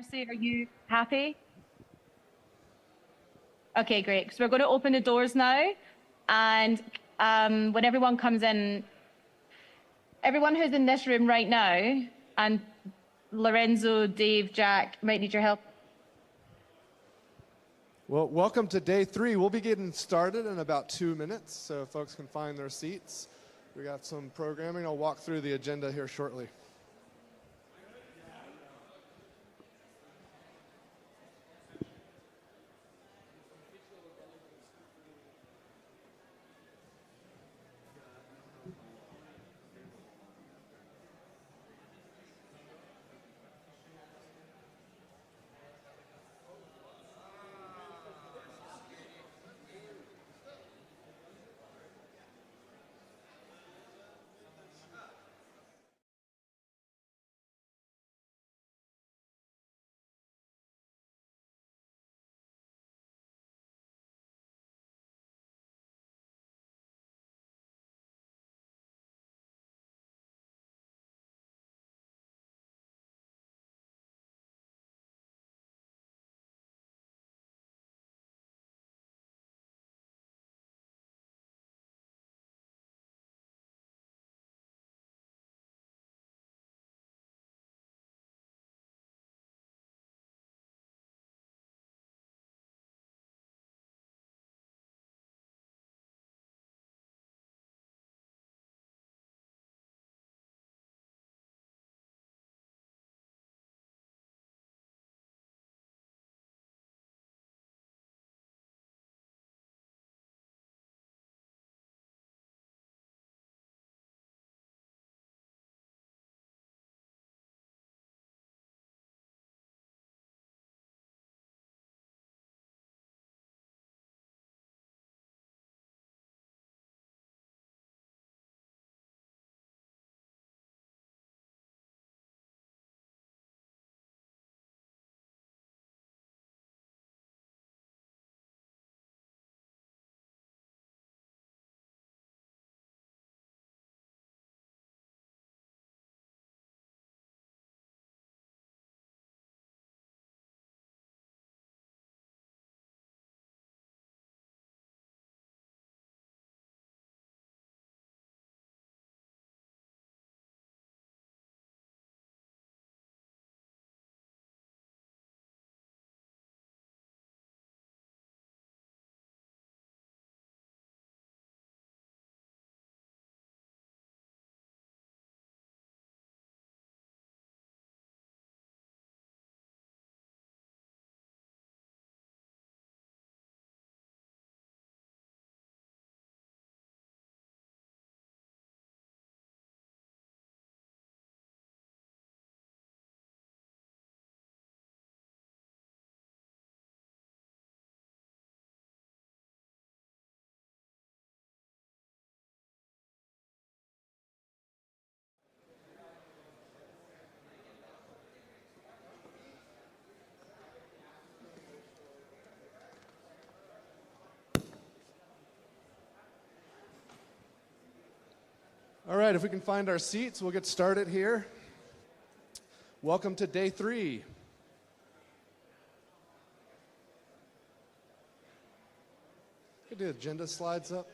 Marcy, are you happy? Okay, great. So we're going to open the doors now. And when everyone comes in, everyone who's in this room right now, and Lorenzo, Dave, Jack, might need your help. Well, welcome to day 3. We'll be getting started in about 2 minutes, so folks can find their seats. We got some programming. I'll walk through the agenda here shortly. All right, if we can find our seats, we'll get started here. Welcome to day 3. Get the agenda slides up.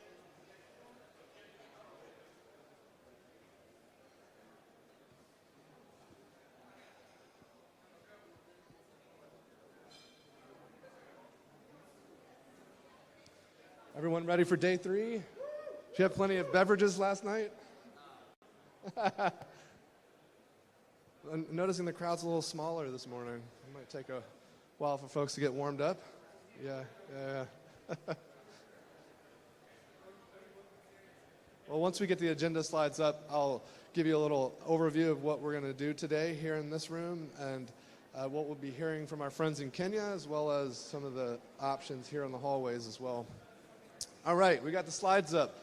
Everyone ready for day 3? Did you have plenty of beverages last night? I'm noticing the crowd's a little smaller this morning. It might take a while for folks to get warmed up. Yeah. Well, once we get the agenda slides up, I'll give you a little overview of what we're going to do today here in this room and what we'll be hearing from our friends in Kenya, as well as some of the options here in the hallways as well. All right, we got the slides up.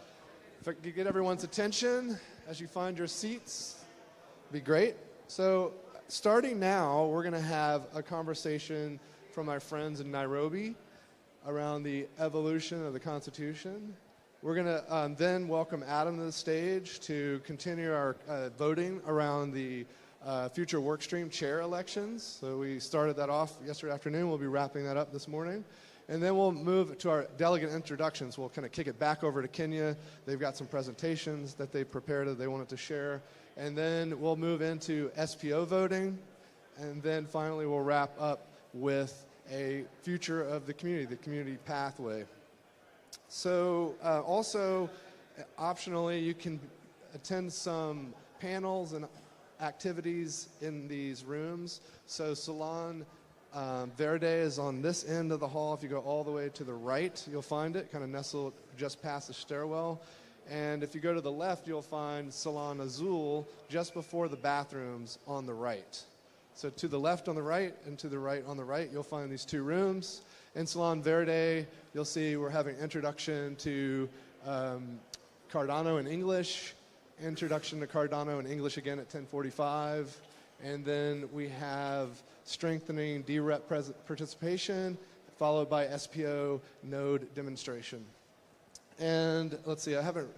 If I could get everyone's attention as you find your seats, it'd be great. So starting now, we're going to have a conversation from our friends in Nairobi around the evolution of the Constitution. We're going to then welcome Adam to the stage to continue our voting around the future workstream chair elections. So we started that off yesterday afternoon. We'll be wrapping that up this morning. And then we'll move to our delegate introductions. We'll kind of kick it back over to Kenya. They've got some presentations that they prepared that they wanted to share. And then we'll move into SPO voting. And then finally we'll wrap up with a future of the community pathway. So also, optionally, you can attend some panels and activities in these rooms. So Salon Verde is on this end of the hall. If you go all the way to the right, you'll find it, kind of nestled just past the stairwell. And if you go to the left, you'll find Salon Azul just before the bathrooms on the right. So to the left on the right and to the right on the right, you'll find these two rooms. In Salon Verde, you'll see we're having introduction to Cardano in English, introduction to Cardano in English again at 10:45, and then we have strengthening DREP participation, followed by SPO node demonstration. And let's see, I haven't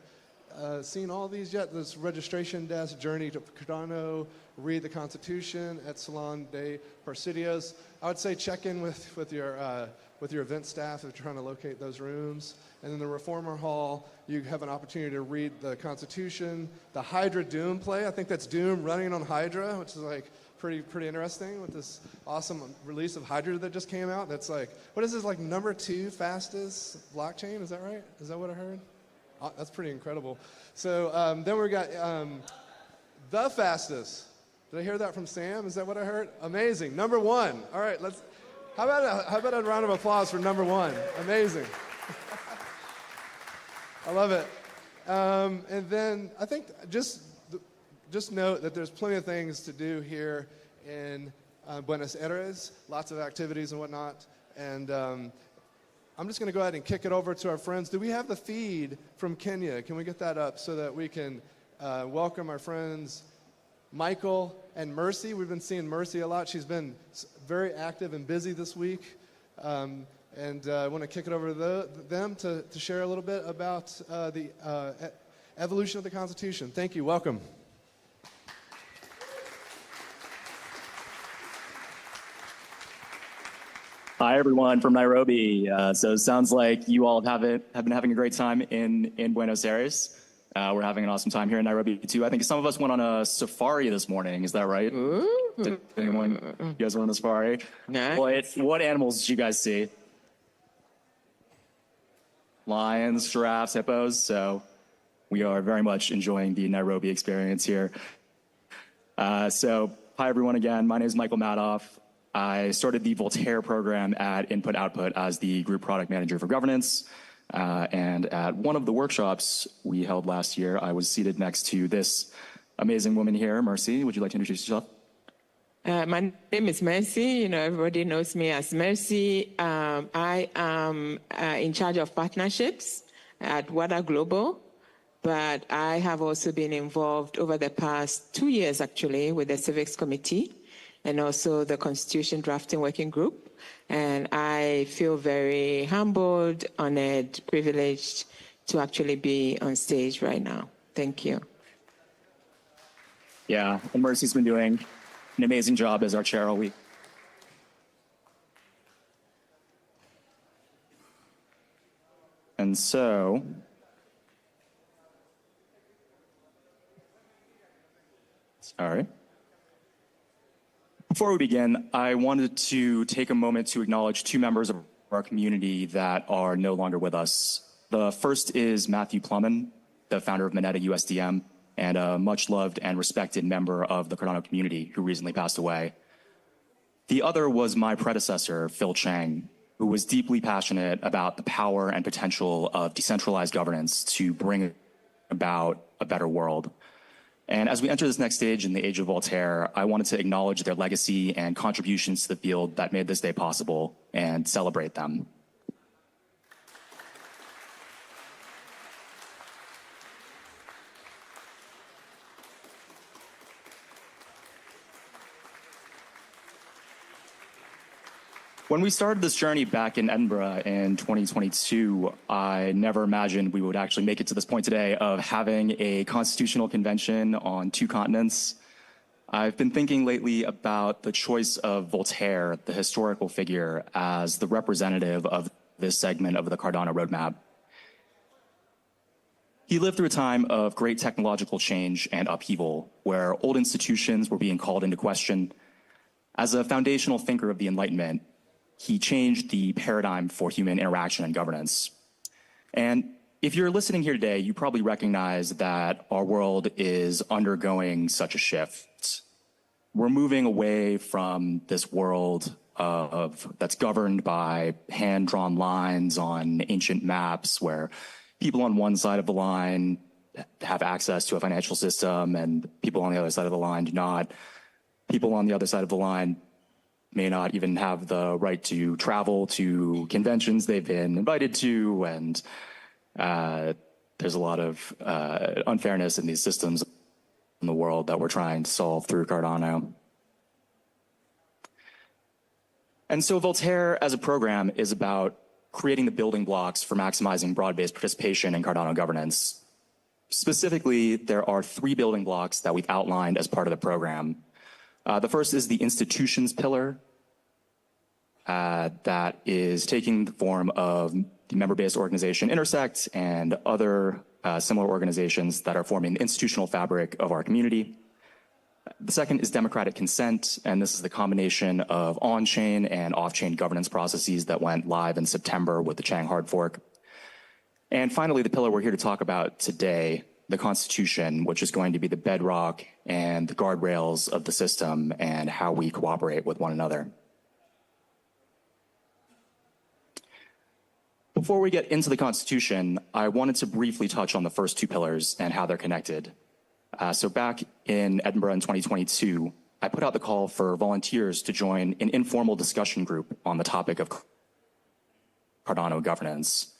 seen all these yet. This registration desk, Journey to Cardano, Read the Constitution at Salon de Presidios. I would say check in with your event staff if you're trying to locate those rooms. And in the Reformer Hall, you have an opportunity to read the Constitution, the Hydra Doom play. I think that's Doom running on Hydra, which is like pretty interesting with this awesome release of Hydra that just came out. That's like, what is this, like #2 fastest blockchain? Is that right? Is that what I heard? Oh, that's pretty incredible. So then we got the fastest. Did I hear that from Sam? Is that what I heard? Amazing. #1. All right, how about a round of applause for #1? Amazing. I love it. And then I think just note that there's plenty of things to do here in Buenos Aires, lots of activities and whatnot. And I'm just going to go ahead and kick it over to our friends. Do we have the feed from Kenya? Can we get that up so that we can welcome our friends Michael and Mercy? We've been seeing Mercy a lot. She's been very active and busy this week. And I want to kick it over to them to share a little bit about the evolution of the Constitution. Thank you. Welcome. Hi, everyone from Nairobi. So it sounds like you all have been having a great time in Buenos Aires. We're having an awesome time here in Nairobi, too. I think some of us went on a safari this morning. Is that right? Did anyone? You guys went on a safari? No. What animals did you guys see? Lions, giraffes, hippos. So we are very much enjoying the Nairobi experience here. So hi, everyone, again. My name is Michael Madoff. I started the Voltaire program at Input Output as the group product manager for governance. And at one of the workshops we held last year, I was seated next to this amazing woman here, Mercy. Would you like to introduce yourself? My name is Mercy. Everybody knows me as Mercy. I am in charge of partnerships at WADA Global, but I have also been involved over the past 2 years, actually, with the Civics Committee and also the Constitution Drafting Working Group. And I feel very humbled, honored, privileged to actually be on stage right now. Thank you. Yeah, and Mercy's been doing an amazing job as our chair all week. And so, sorry. Before we begin, I wanted to take a moment to acknowledge two members of our community that are no longer with us. The first is Matthew Plumman, the founder of Moneta USDM, and a much-loved and respected member of the Cardano community who recently passed away. The other was my predecessor, Phil Chang, who was deeply passionate about the power and potential of decentralized governance to bring about a better world. And as we enter this next stage in the age of Voltaire, I wanted to acknowledge their legacy and contributions to the field that made this day possible and celebrate them. When we started this journey back in Edinburgh in 2022, I never imagined we would actually make it to this point today of having a constitutional convention on 2 continents. I've been thinking lately about the choice of Voltaire, the historical figure, as the representative of this segment of the Cardano roadmap. He lived through a time of great technological change and upheaval, where old institutions were being called into question. As a foundational thinker of the Enlightenment, he changed the paradigm for human interaction and governance. And if you're listening here today, you probably recognize that our world is undergoing such a shift. We're moving away from this world that's governed by hand-drawn lines on ancient maps where people on one side of the line have access to a financial system and people on the other side of the line do not. People on the other side of the line may not even have the right to travel to conventions they've been invited to, and there's a lot of unfairness in these systems in the world that we're trying to solve through Cardano. And so Voltaire as a program is about creating the building blocks for maximizing broad-based participation in Cardano governance. Specifically, there are 3 building blocks that we've outlined as part of the program. The first is the institutions pillar that is taking the form of the member-based organization Intersect and other similar organizations that are forming the institutional fabric of our community. The second is democratic consent, and this is the combination of on-chain and off-chain governance processes that went live in September with the Chang hard fork. And finally, the pillar we're here to talk about today, the Constitution, which is going to be the bedrock and the guardrails of the system and how we cooperate with one another. Before we get into the Constitution, I wanted to briefly touch on the first 2 pillars and how they're connected. So back in Edinburgh in 2022, I put out the call for volunteers to join an informal discussion group on the topic of Cardano governance.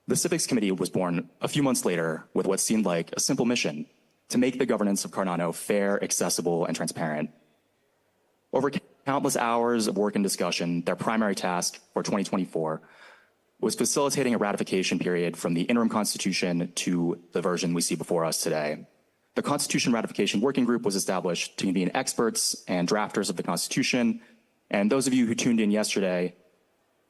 The Civics Committee was born a few months later with what seemed like a simple mission: to make the governance of Cardano fair, accessible, and transparent. Over countless hours of work and discussion, their primary task for 2024 was facilitating a ratification period from the interim constitution to the version we see before us today. The Constitution Ratification Working Group was established to convene experts and drafters of the Constitution, and those of you who tuned in yesterday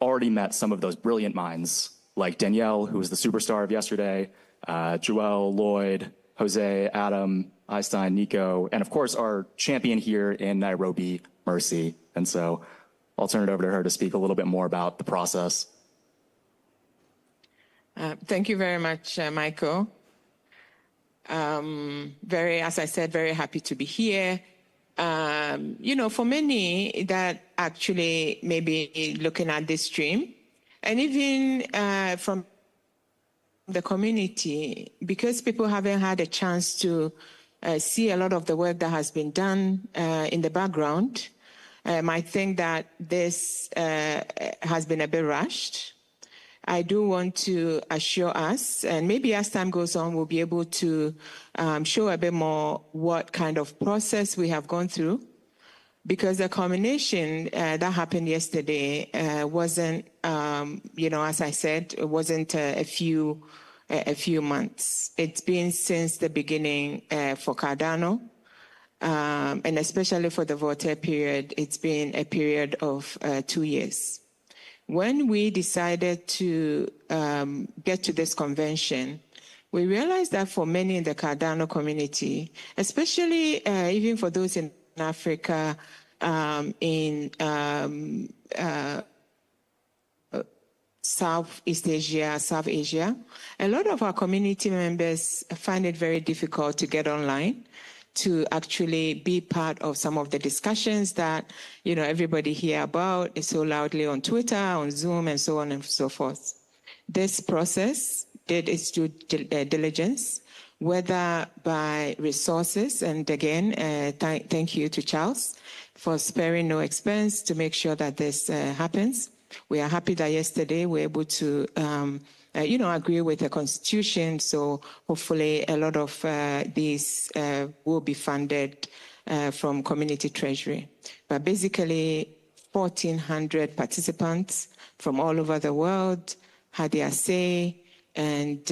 already met some of those brilliant minds, like Danielle, who was the superstar of yesterday, Joelle, Lloyd, Jose, Adam, Einstein, Nico, and of course our champion here in Nairobi, Mercy. And so I'll turn it over to her to speak a little bit more about the process. Thank you very much, Michael. As I said, very happy to be here. For many that actually may be looking at this stream, and even from the community, because people haven't had a chance to see a lot of the work that has been done in the background, might think that this has been a bit rushed. I do want to assure us, and maybe as time goes on, we'll be able to show a bit more what kind of process we have gone through, because the culmination that happened yesterday wasn't, as I said, it wasn't a few months. It's been since the beginning for Cardano, and especially for the Voltaire period, it's been a period of 2 years. When we decided to get to this convention, we realized that for many in the Cardano community, especially even for those in Africa, in Southeast Asia, South Asia, a lot of our community members find it very difficult to get online, to actually be part of some of the discussions that, everybody hear about so loudly on Twitter, on Zoom, and so on and so forth. This process did its due diligence, whether by resources, and again, thank you to Charles for sparing no expense to make sure that this happens. We are happy that yesterday we were able to agree with the Constitution, so hopefully a lot of these will be funded from community treasury. But basically, 1,400 participants from all over the world had their say, and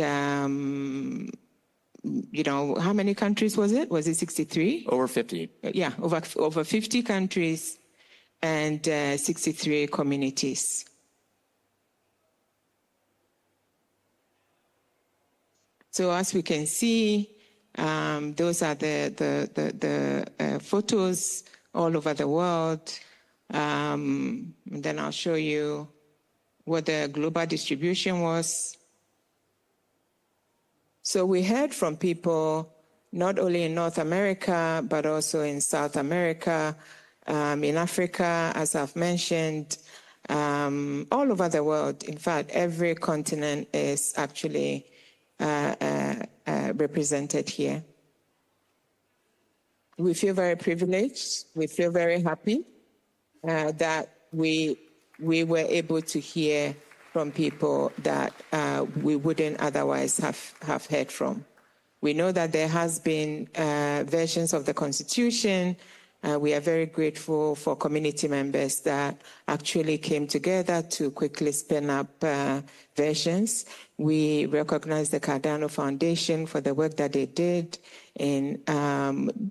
how many countries was it? Was it 63? Over 50. Yeah, over 50 countries and 63 communities. So as we can see, those are the photos all over the world. And then I'll show you what the global distribution was. So we heard from people not only in North America, but also in South America, in Africa, as I've mentioned, all over the world. In fact, every continent is actually represented here. We feel very privileged. We feel very happy that we were able to hear from people that we wouldn't otherwise have heard from. We know that there has been versions of the Constitution. We are very grateful for community members that actually came together to quickly spin up versions. We recognize the Cardano Foundation for the work that they did in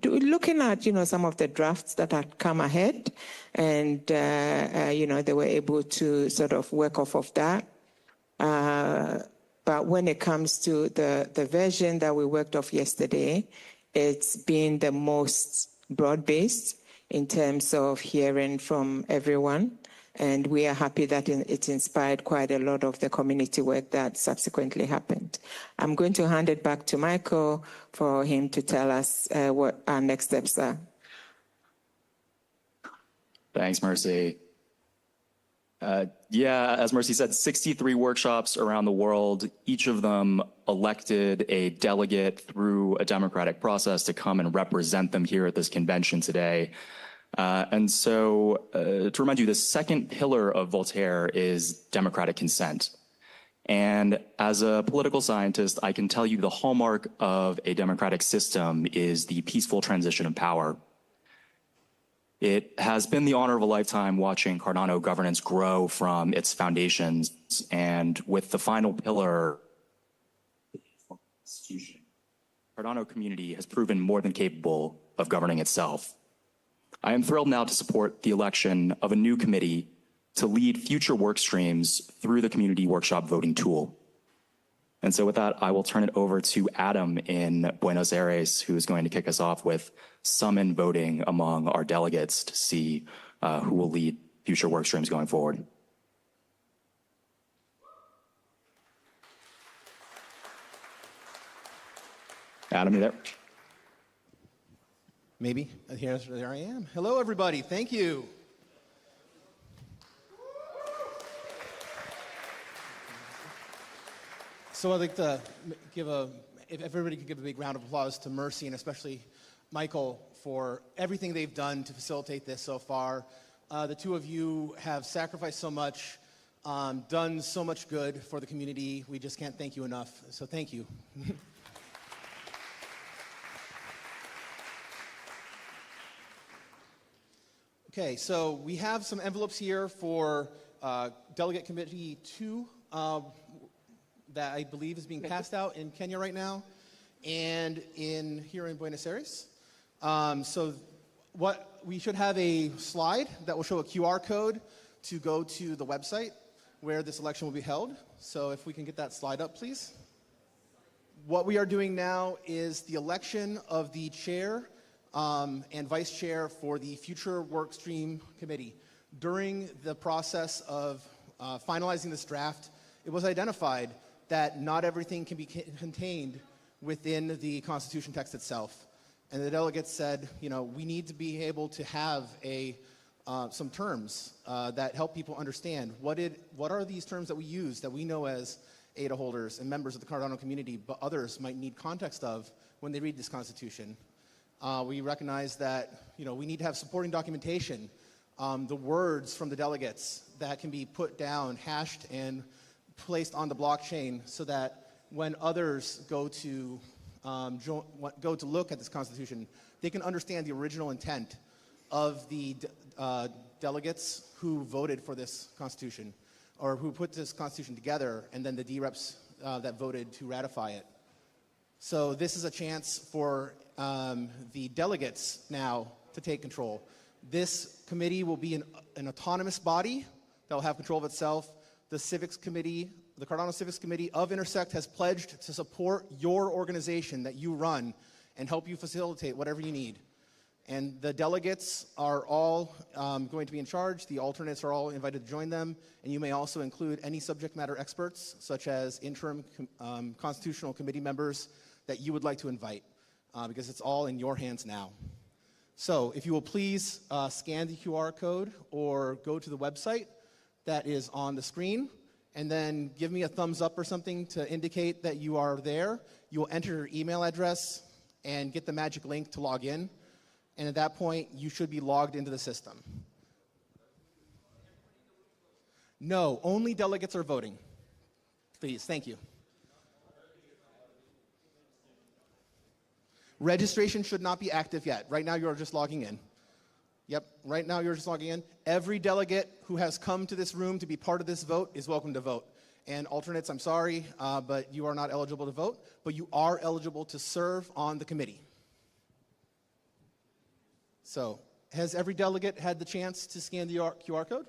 looking at, some of the drafts that had come ahead, and they were able to sort of work off of that. But when it comes to the version that we worked off yesterday, it's been the most broad-based in terms of hearing from everyone. And we are happy that it inspired quite a lot of the community work that subsequently happened. I'm going to hand it back to Michael for him to tell us what our next steps are. Thanks, Mercy. As Mercy said, 63 workshops around the world, each of them elected a delegate through a democratic process to come and represent them here at this convention today. And so to remind you, the second pillar of Voltaire is democratic consent. And as a political scientist, I can tell you the hallmark of a democratic system is the peaceful transition of power. It has been the honor of a lifetime watching Cardano governance grow from its foundations, and with the final pillar, the Constitution, Cardano community has proven more than capable of governing itself. I am thrilled now to support the election of a new committee to lead future work streams through the community workshop voting tool. And so with that, I will turn it over to Adam in Buenos Aires, who is going to kick us off with summon voting among our delegates to see who will lead future work streams going forward. Adam, you there? Maybe. There I am. Hello, everybody. Thank you. So I'd like to if everybody could give a big round of applause to Mercy and especially Michael for everything they've done to facilitate this so far. The two of you have sacrificed so much, done so much good for the community. We just can't thank you enough. So thank you. Okay, so we have some envelopes here for Delegate Committee 2 that I believe is being passed out in Kenya right now and here in Buenos Aires. So we should have a slide that will show a QR code to go to the website where this election will be held. So if we can get that slide up, please. What we are doing now is the election of the chair and vice chair for the future work stream committee. During the process of finalizing this draft, it was identified that not everything can be contained within the Constitution text itself. And the delegates said, we need to be able to have some terms that help people understand what are these terms that we use that we know as ADA holders and members of the Cardano community, but others might need context of when they read this Constitution. We recognize that we need to have supporting documentation, the words from the delegates that can be put down, hashed, and placed on the blockchain so that when others go to look at this Constitution, they can understand the original intent of the delegates who voted for this Constitution or who put this Constitution together, and then the D-reps that voted to ratify it. So this is a chance for the delegates now to take control. This committee will be an autonomous body that will have control of itself. The Civics Committee, the Cardano Civics Committee of Intersect has pledged to support your organization that you run and help you facilitate whatever you need. And the delegates are all going to be in charge. The alternates are all invited to join them. And you may also include any subject matter experts, such as interim constitutional committee members that you would like to invite, because it's all in your hands now. So if you will please scan the QR code or go to the website that is on the screen, and then give me a thumbs up or something to indicate that you are there. You will enter your email address and get the magic link to log in. And at that point, you should be logged into the system. No, only delegates are voting. Please, thank you. Registration should not be active yet. Right now, you are just logging in. Yep, right now you're just logging in. Every delegate who has come to this room to be part of this vote is welcome to vote. And alternates, I'm sorry, but you are not eligible to vote, but you are eligible to serve on the committee. So, has every delegate had the chance to scan the QR code?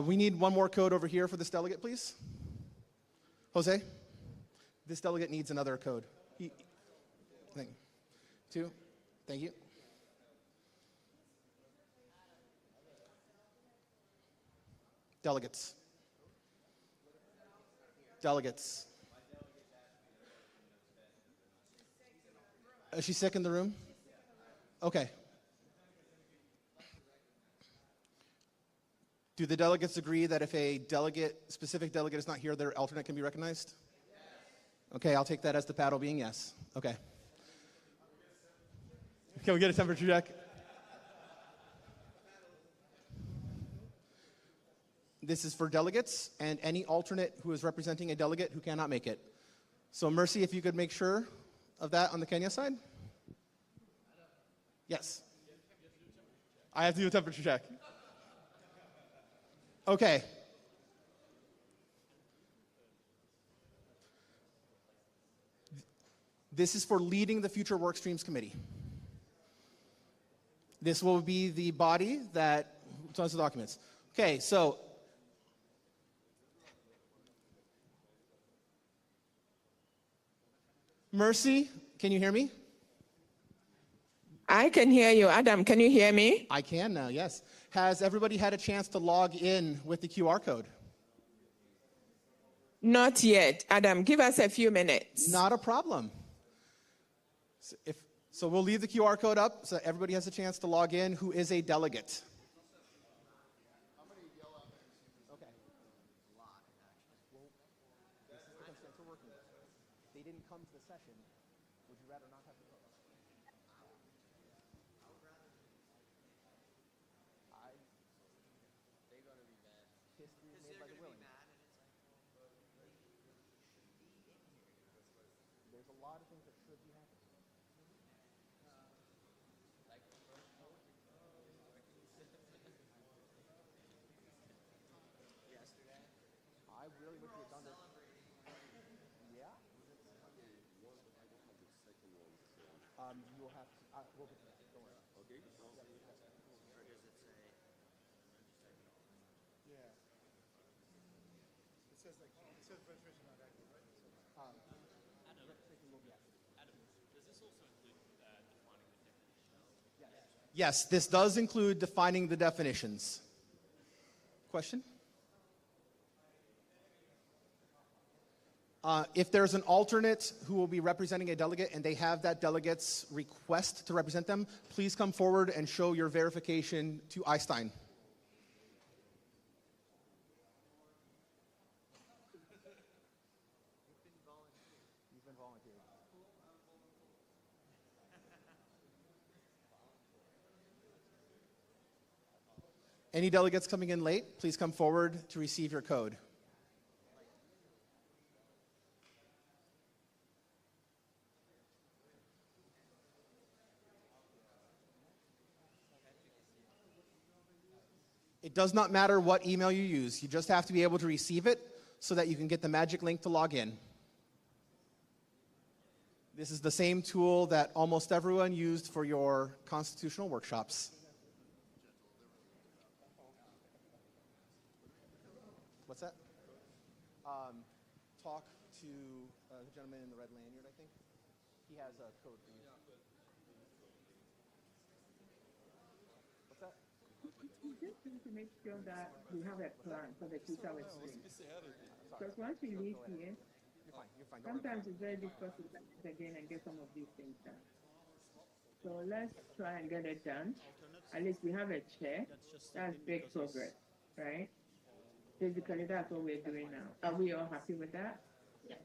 We need one more code over here for this delegate, please. Jose? This delegate needs another code. Thank you. 2. Thank you. Delegates. Delegates. Is she sick in the room? Okay. Do the delegates agree that if a specific delegate is not here, their alternate can be recognized? Okay, I'll take that as the paddle being yes. Okay. Can we get a temperature check? This is for delegates and any alternate who is representing a delegate who cannot make it. So Mercy, if you could make sure of that on the Kenya side? Yes. I have to do a temperature check. Okay. This is for leading the Future Workstreams Committee. This will be the body that does the documents. Okay, so Mercy, can you hear me? I can hear you. Adam, can you hear me? I can now, yes. Has everybody had a chance to log in with the QR code? Not yet. Adam, give us a few minutes. Not a problem. So we'll leave the QR code up so everybody has a chance to log in who is a delegate. Okay. They didn't come to the session. Would you rather not have to vote? They're going to be mad. History is made by the willing. There's a lot of things that should be happening. I really wish we had done this. Yeah? You will have to, we'll get to that. Don't worry. Okay. Or does it say? Yeah. It says registration not active, right? Registration will be active. Adam, does this also include defining the definition? Yes, this does include defining the definitions. Question? If there's an alternate who will be representing a delegate and they have that delegate's request to represent them, please come forward and show your verification to Einstein. You've been volunteering. Any delegates coming in late, please come forward to receive your code. Does not matter what email you use. You just have to be able to receive it so that you can get the magic link to log in. This is the same tool that almost everyone used for your constitutional workshops. What's that? Talk to the gentleman in the red lanyard, I think. He has a code for you. What's that? Just to make sure that we have a plan for the future with stream. Because once we leave here, You're fine. sometimes it's very difficult to start again and get some of these things done. So let's try and get it done. At least we have a chair. That's big progress, right? Basically, that's what we're doing now. Are we all happy with that? Yes.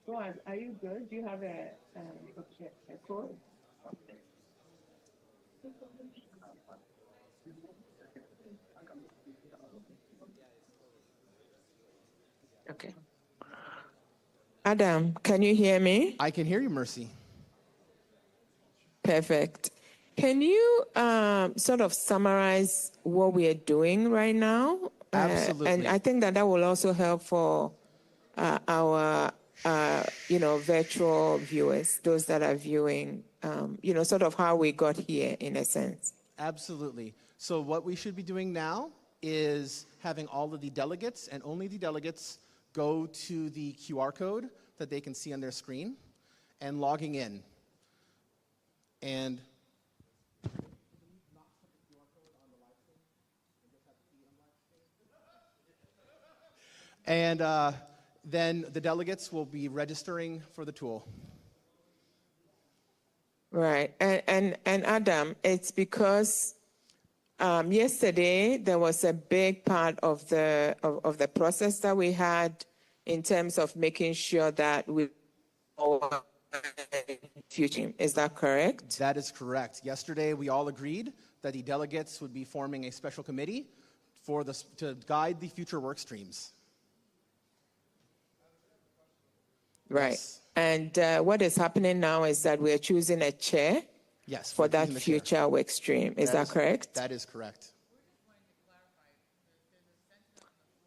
Boaz, are you good? Do you have a code? Okay. Adam, can you hear me? I can hear you, Mercy. Perfect. Can you sort of summarize what we are doing right now? Absolutely. And I think that will also help for our, virtual viewers, those that are viewing, sort of how we got here in a sense. Absolutely. So what we should be doing now is having all of the delegates and only the delegates go to the QR code that they can see on their screen and logging in. And then the delegates will be registering for the tool. Right. And Adam, it's because yesterday there was a big part of the process that we had in terms of making sure that we future. Is that correct? That is correct. Yesterday we all agreed that the delegates would be forming a special committee to guide the future work streams. Right. Yes. And what is happening now is that we're choosing a chair for that future work stream. Is that correct? That is correct.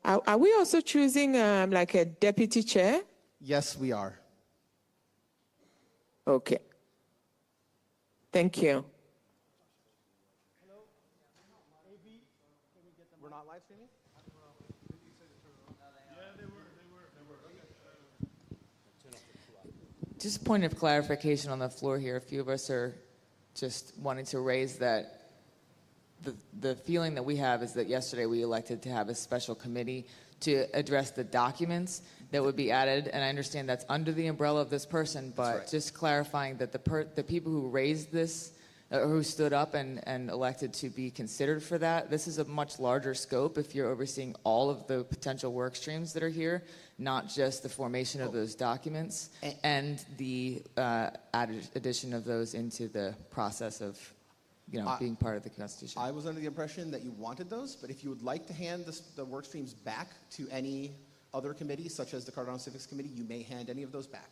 Are we also choosing like a deputy chair? Yes, we are. Okay. Thank you. We're not live streaming? Just a point of clarification on the floor here. A few of us are just wanting to raise that the feeling that we have is that yesterday we elected to have a special committee to address the documents that would be added, and I understand that's under the umbrella of this person, but right. Just clarifying that the people who raised this, who stood up and elected to be considered for that, this is a much larger scope if you're overseeing all of the potential work streams that are here, not just the formation of those documents and the addition of those into the process of being part of the Constitution. I was under the impression that you wanted those, but if you would like to hand the work streams back to any other committee, such as the Cardano Civics Committee, you may hand any of those back.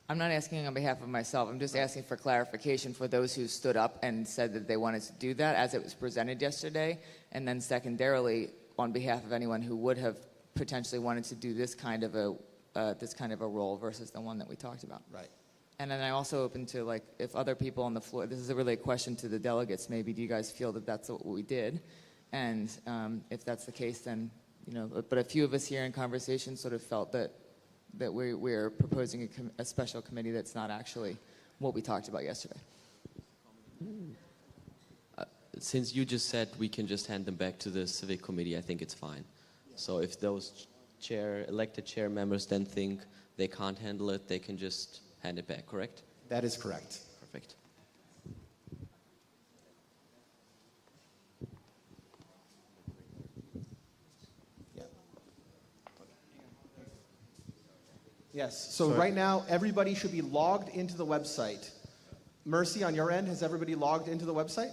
I'm not asking on behalf of myself. I'm just asking for clarification for those who stood up and said that they wanted to do that as it was presented yesterday, and then secondarily, on behalf of anyone who would have potentially wanted to do this kind of a role versus the one that we talked about. Right. And then I also open to if other people on the floor. This is really a question to the delegates. Maybe do you guys feel that that's what we did? And if that's the case, then But a few of us here in conversation sort of felt that we're proposing a special committee that's not actually what we talked about yesterday. Since you just said we can just hand them back to the Civic Committee, I think it's fine. So if those elected chair members then think they can't handle it, they can just hand it back, correct? That is correct. Perfect. Yes, so right now, everybody should be logged into the website. Mercy, on your end, has everybody logged into the website?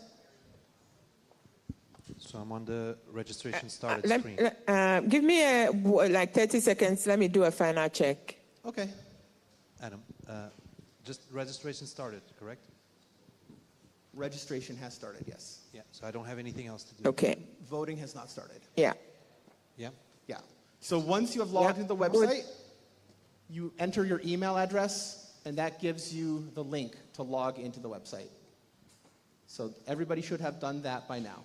So I'm on the registration started screen. Give me like 30 seconds. Let me do a final check. Okay. Adam, just registration started, correct? Registration has started, yes. Yeah, so I don't have anything else to do. Okay. Voting has not started. Yeah. Yeah? Yeah. So once you have logged Yeah. into the website, you enter your email address, and that gives you the link to log into the website. So everybody should have done that by now,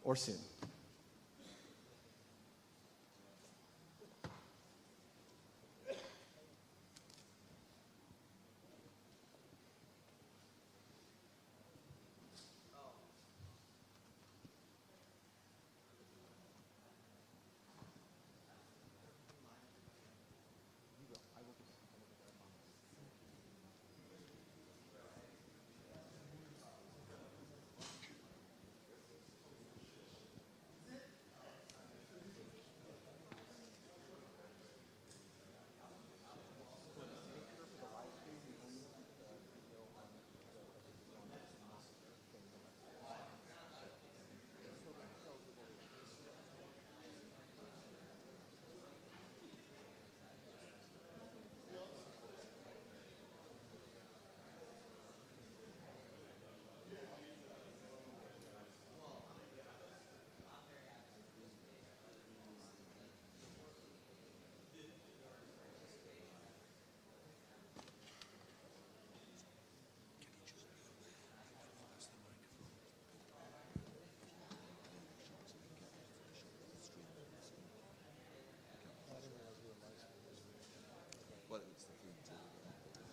or soon.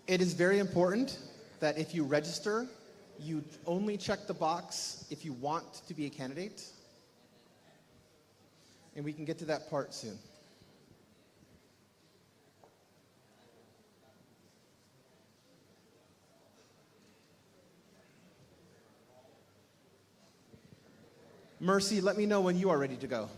It is very important that if you register, you only check the box if you want to be a candidate. And we can get to that part soon. Mercy, let me know when you are ready to go.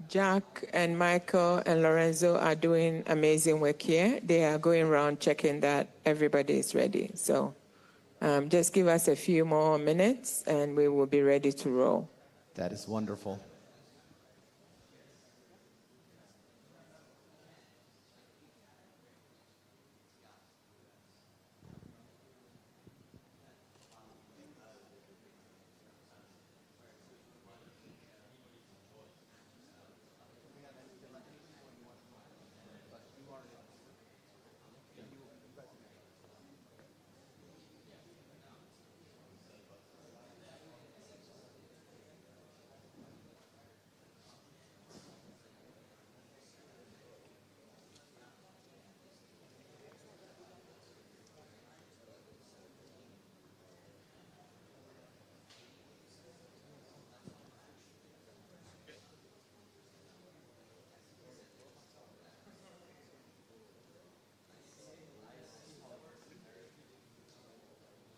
Jack and Michael and Lorenzo are doing amazing work here. They are going around checking that everybody is ready. So just give us a few more minutes and we will be ready to roll. That is wonderful.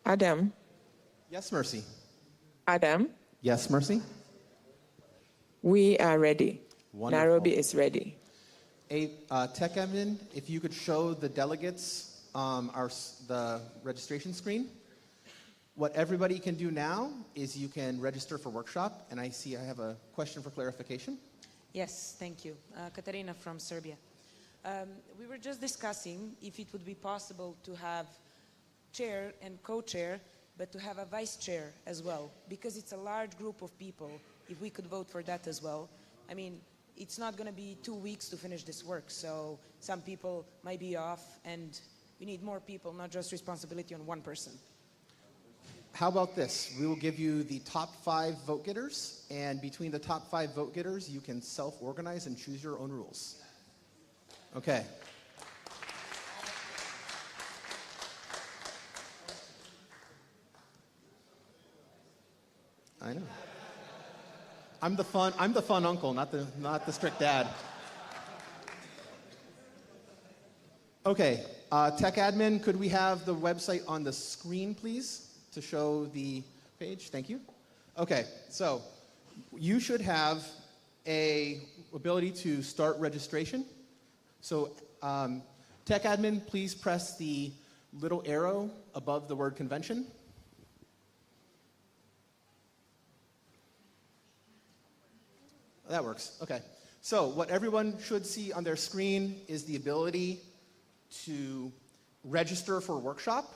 Adam? Yes, Mercy. Adam? Yes, Mercy. We are ready. Wonderful. Nairobi is ready. Tech admin, if you could show the delegates the registration screen. What everybody can do now is you can register for workshop, and I see I have a question for clarification. Yes, thank you. Katarina from Serbia. We were just discussing if it would be possible to have chair and co-chair, but to have a vice chair as well, because it's a large group of people. If we could vote for that as well. I mean, it's not going to be 2 weeks to finish this work, so some people might be off, and we need more people, not just responsibility on one person. How about this? We will give you the top 5 vote getters, and between the top 5 vote getters, you can self-organize and choose your own rules. Okay. I know. I'm the fun uncle, not the strict dad. Okay, tech admin, could we have the website on the screen, please, to show the page? Thank you. Okay, so you should have a ability to start registration. So tech admin, please press the little arrow above the word convention. That works, okay. So what everyone should see on their screen is the ability to register for a workshop.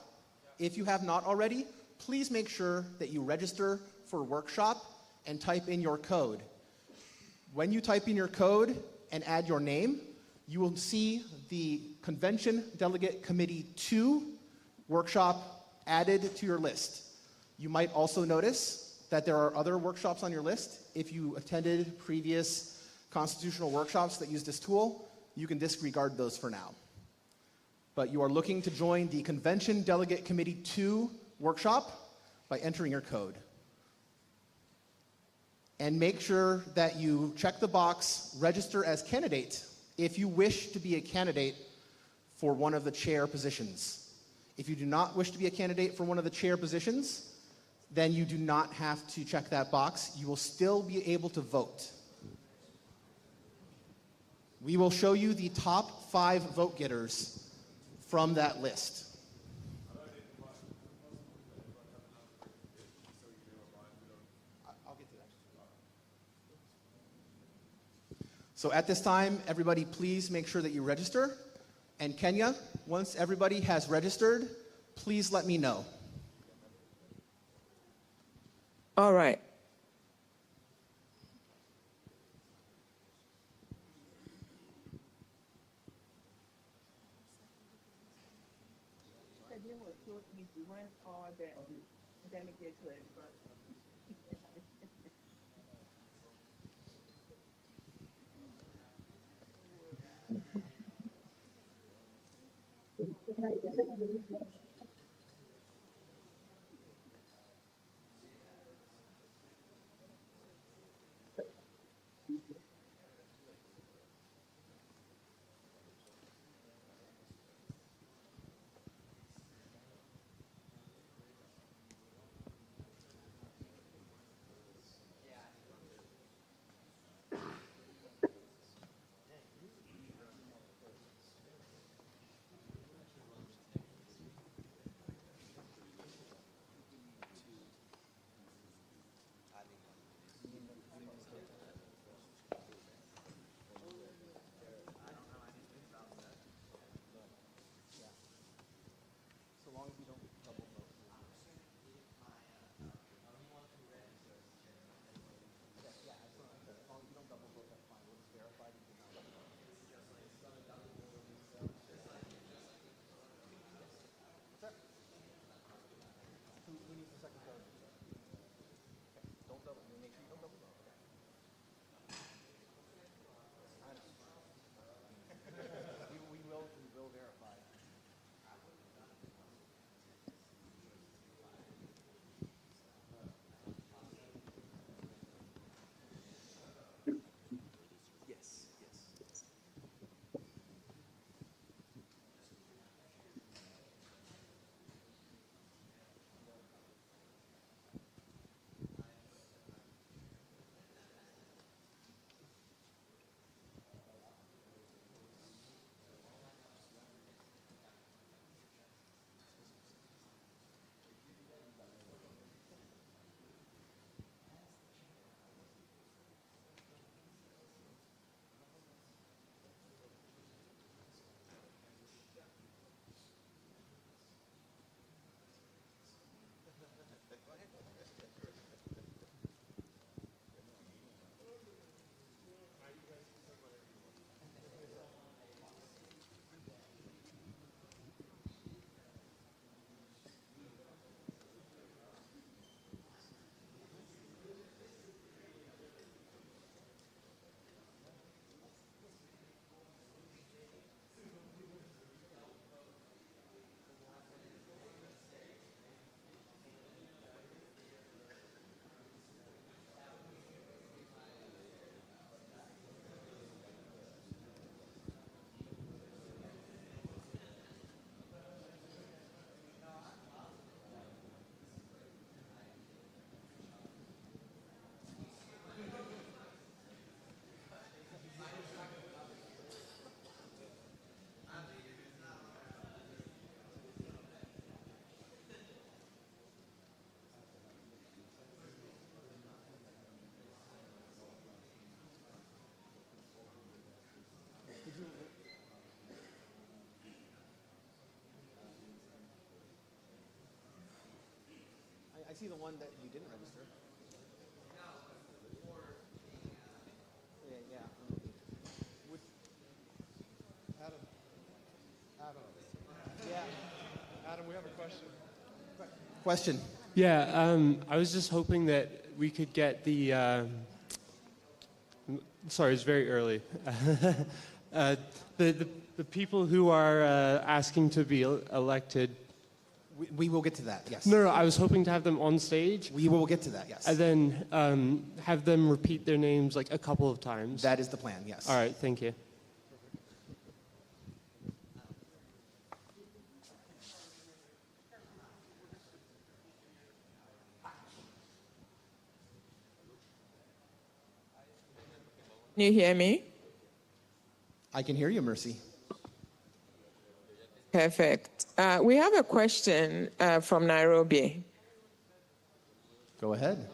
If you have not already, please make sure that you register for a workshop and type in your code. When you type in your code and add your name, you will see the Convention Delegate Committee 2 workshop added to your list. You might also notice that there are other workshops on your list. If you attended previous constitutional workshops that use this tool, you can disregard those for now. But you are looking to join the Convention Delegate Committee 2 workshop by entering your code. And make sure that you check the box, register as candidate, if you wish to be a candidate for one of the chair positions. If you do not wish to be a candidate for one of the chair positions, then you do not have to check that box. You will still be able to vote. We will show you the top 5 vote getters from that list. So at this time, everybody please make sure that you register. And Kenya, once everybody has registered, please let me know. All right. see the one that you didn't register. Yeah. Adam, we have a question. Question. Yeah, I was just hoping that we could get the, sorry, it's very early. The people who are asking to be elected. We will get to that, yes. No, I was hoping to have them on stage. We will get to that, yes. And then have them repeat their names like a couple of times. That is the plan, yes. All right, thank you. Can you hear me? I can hear you, Mercy. Perfect. We have a question from Nairobi. Go ahead.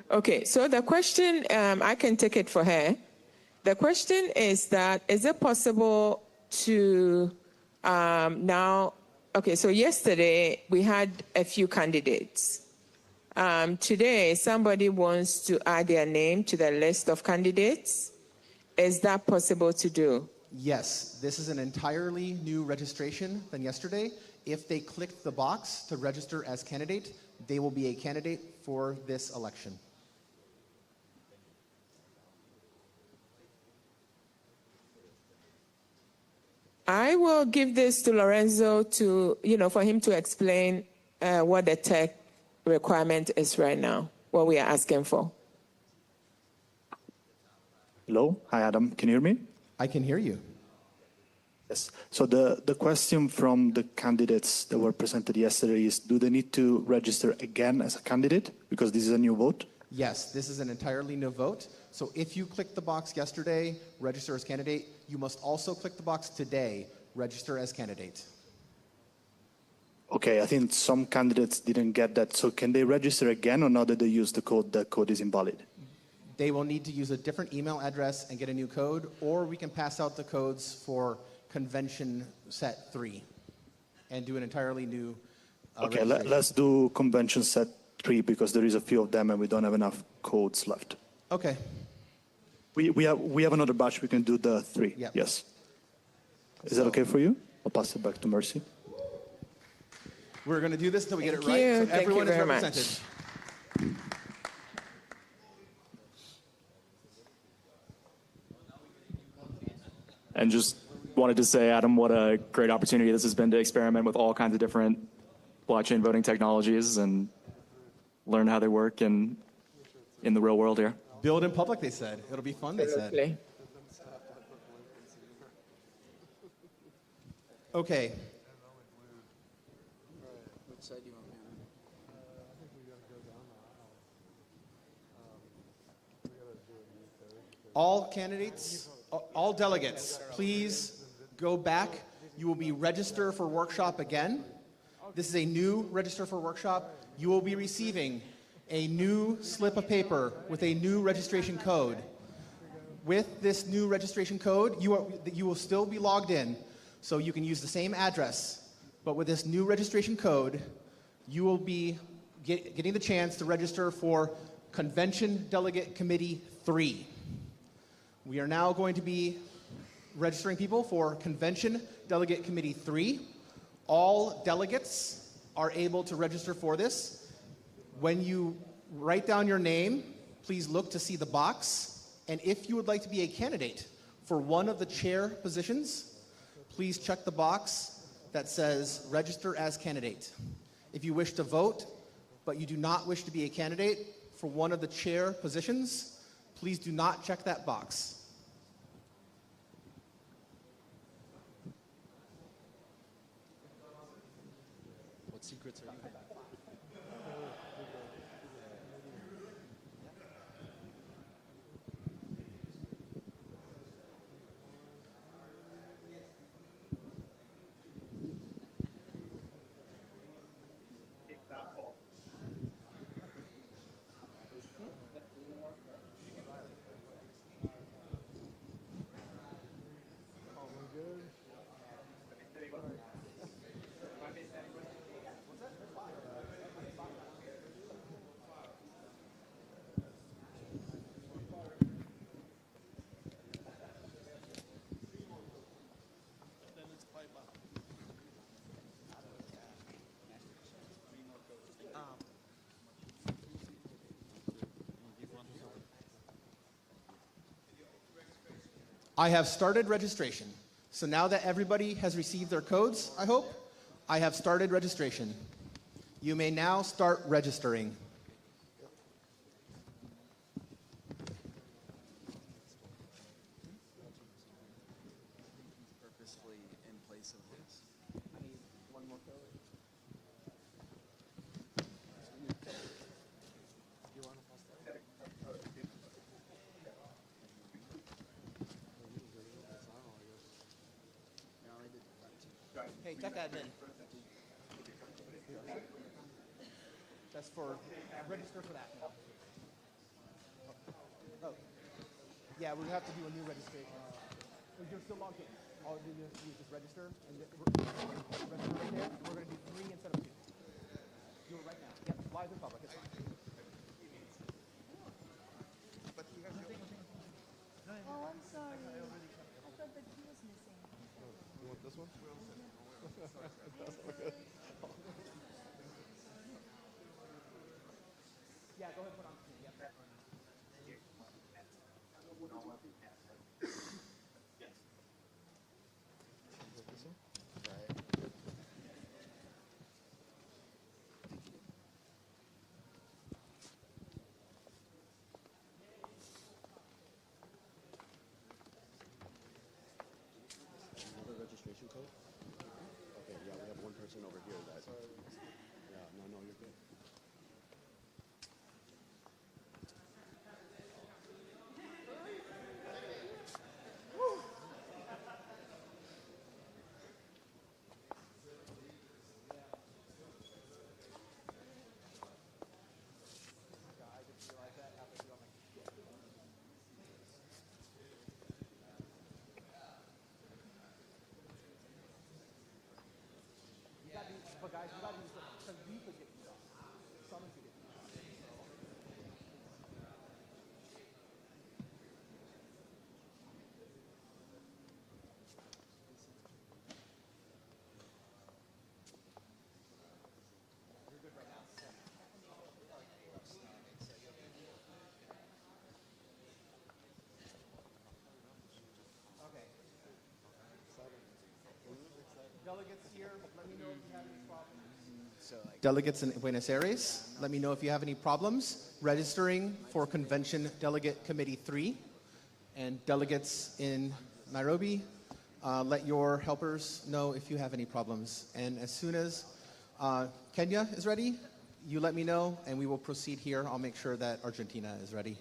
Okay, so the question, I can take it for her. The question is that, is it possible to now, okay, so yesterday we had a few candidates. Today, somebody wants to add their name to the list of candidates. Is that possible to do? Yes, this is an entirely new registration than yesterday. If they clicked the box to register as candidate, they will be a candidate for this election. I will give this to Lorenzo to, for him to explain what the tech requirement is right now, what we are asking for. Hello, hi Adam, can you hear me? I can hear you. Yes, so the question from the candidates that were presented yesterday is, do they need to register again as a candidate because this is a new vote? Yes, this is an entirely new vote. So if you clicked the box yesterday, register as candidate, you must also click the box today, register as candidate. Okay, I think some candidates didn't get that. So can they register again, or now that they use the code is invalid? They will need to use a different email address and get a new code, or we can pass out the codes for convention set 3 and do an entirely new okay, let's do convention set 3 because there is a few of them and we don't have enough codes left. Okay. We have another batch, we can do the 3. Yep. Yes. Is that okay for you? I'll pass it back to Mercy. We're going to do this until we get it Thank right. you. So Thank everyone you is very represented. much. And just wanted to say, Adam, what a great opportunity this has been to experiment with all kinds of different blockchain voting technologies and learn how they work in the real world here. Build in public, they said. It'll be fun, they said. Absolutely. Okay. All candidates, all delegates, please go back. You will be register for workshop again. This is a new register for workshop. You will be receiving a new slip of paper with a new registration code. With this new registration code, you will still be logged in, so you can use the same address. But with this new registration code, you will be getting the chance to register for Convention Delegate Committee 3. We are now going to be registering people for Convention Delegate Committee 3. All delegates are able to register for this. When you write down your name, please look to see the box. And if you would like to be a candidate for one of the chair positions, please check the box that says register as candidate. If you wish to vote, but you do not wish to be a candidate for one of the chair positions, please do not check that box. What secrets are you having? I have started registration. So now that everybody has received their codes, I hope, I have started registration. You may now start registering. Hey, tech admin. That's for, register for that. Oh. Yeah, we have to do a new registration. You're still logged in. All you have to do is just register, and register right there. We're going to do 3 instead of 2. Do it right now. Yeah, live in public. It's fine. Oh, I'm sorry. I thought the key was missing. You want this one? Yeah, go ahead and put on. Yep. Another registration code? Okay, yeah, we have one person over here that. Yeah, no, you're good. But guys, you got to use the, because we could get you off. Someone could get you off. You're good right now. Okay. Delegates here, let me know if you have any problems. Delegates in Buenos Aires, let me know if you have any problems registering for Convention Delegate Committee 3. And delegates in Nairobi, let your helpers know if you have any problems. And as soon as Kenya is ready, you let me know and we will proceed here. I'll make sure that Argentina is ready.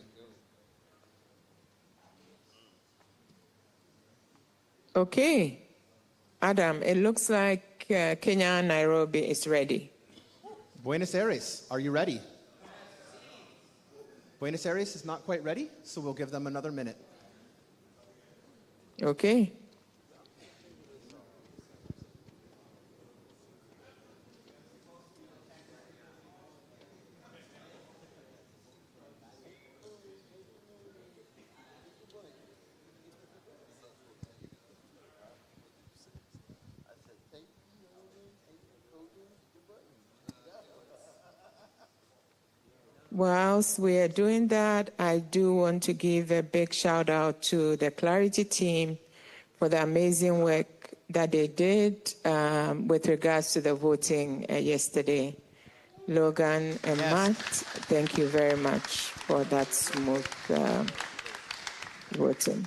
Okay. Adam, it looks like Kenya and Nairobi is ready. Buenos Aires, are you ready? Buenos Aires is not quite ready, so we'll give them another minute. Okay. Whilst we are doing that, I do want to give a big shout out to the Clarity team for the amazing work that they did with regards to the voting yesterday. Logan and Matt, thank you very much for that smooth voting.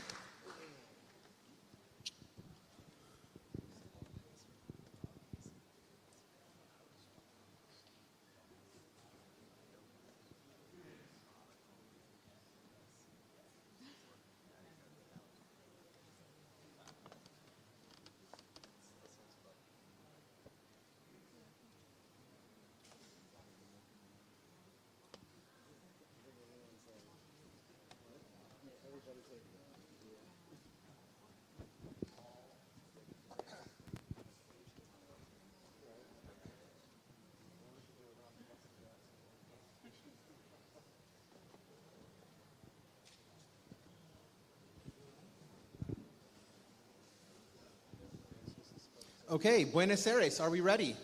Okay, Buenos Aires, are we ready?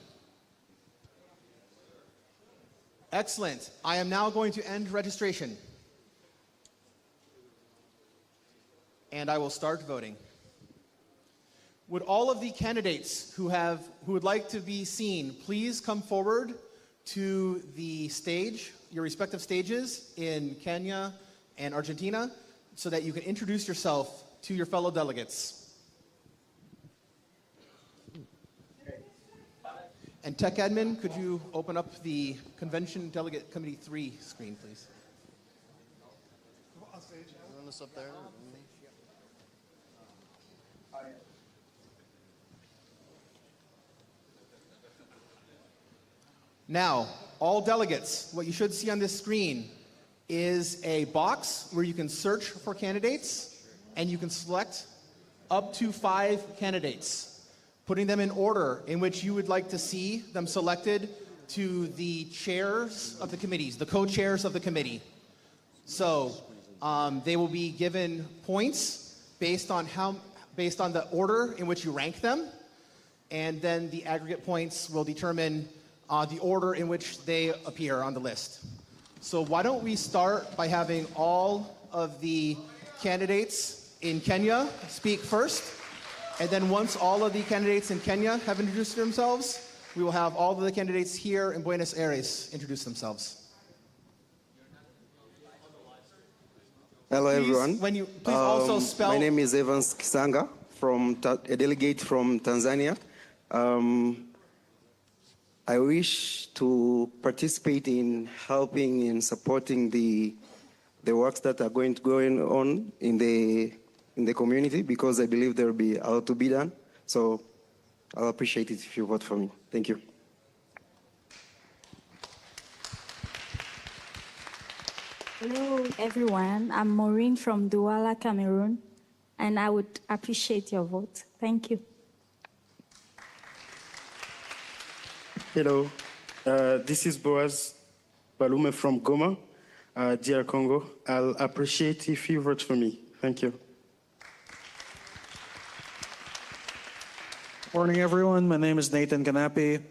Excellent. I am now going to end registration. and I will start voting. Would all of the candidates who would like to be seen please come forward to the stage, your respective stages in Kenya and Argentina, so that you can introduce yourself to your fellow delegates. And Tech Admin, could you open up the Convention Delegate Committee 3 screen, please? Run this up there. Now, all delegates, what you should see on this screen is a box where you can search for candidates, and you can select up to 5 candidates, putting them in order in which you would like to see them selected to the chairs of the committees, the co-chairs of the committee. So they will be given points based on the order in which you rank them, and then the aggregate points will determine the order in which they appear on the list. So why don't we start by having all of the candidates in Kenya speak first, and then once all of the candidates in Kenya have introduced themselves, we will have all of the candidates here in Buenos Aires introduce themselves. Hello, everyone. Please also spell. My name is Evans Kisanga, a delegate from Tanzania. I wish to participate in helping in supporting the works that are going on in the community, because I believe there will be a lot to be done. So I'll appreciate it if you vote for me. Thank you. Hello, everyone. I'm Maureen from Douala, Cameroon, and I would appreciate your vote. Thank you. Hello, this is Boaz Balume from Goma, DR Congo. I'll appreciate if you vote for me. Thank you. Morning, everyone. My name is Nathan Ganapi.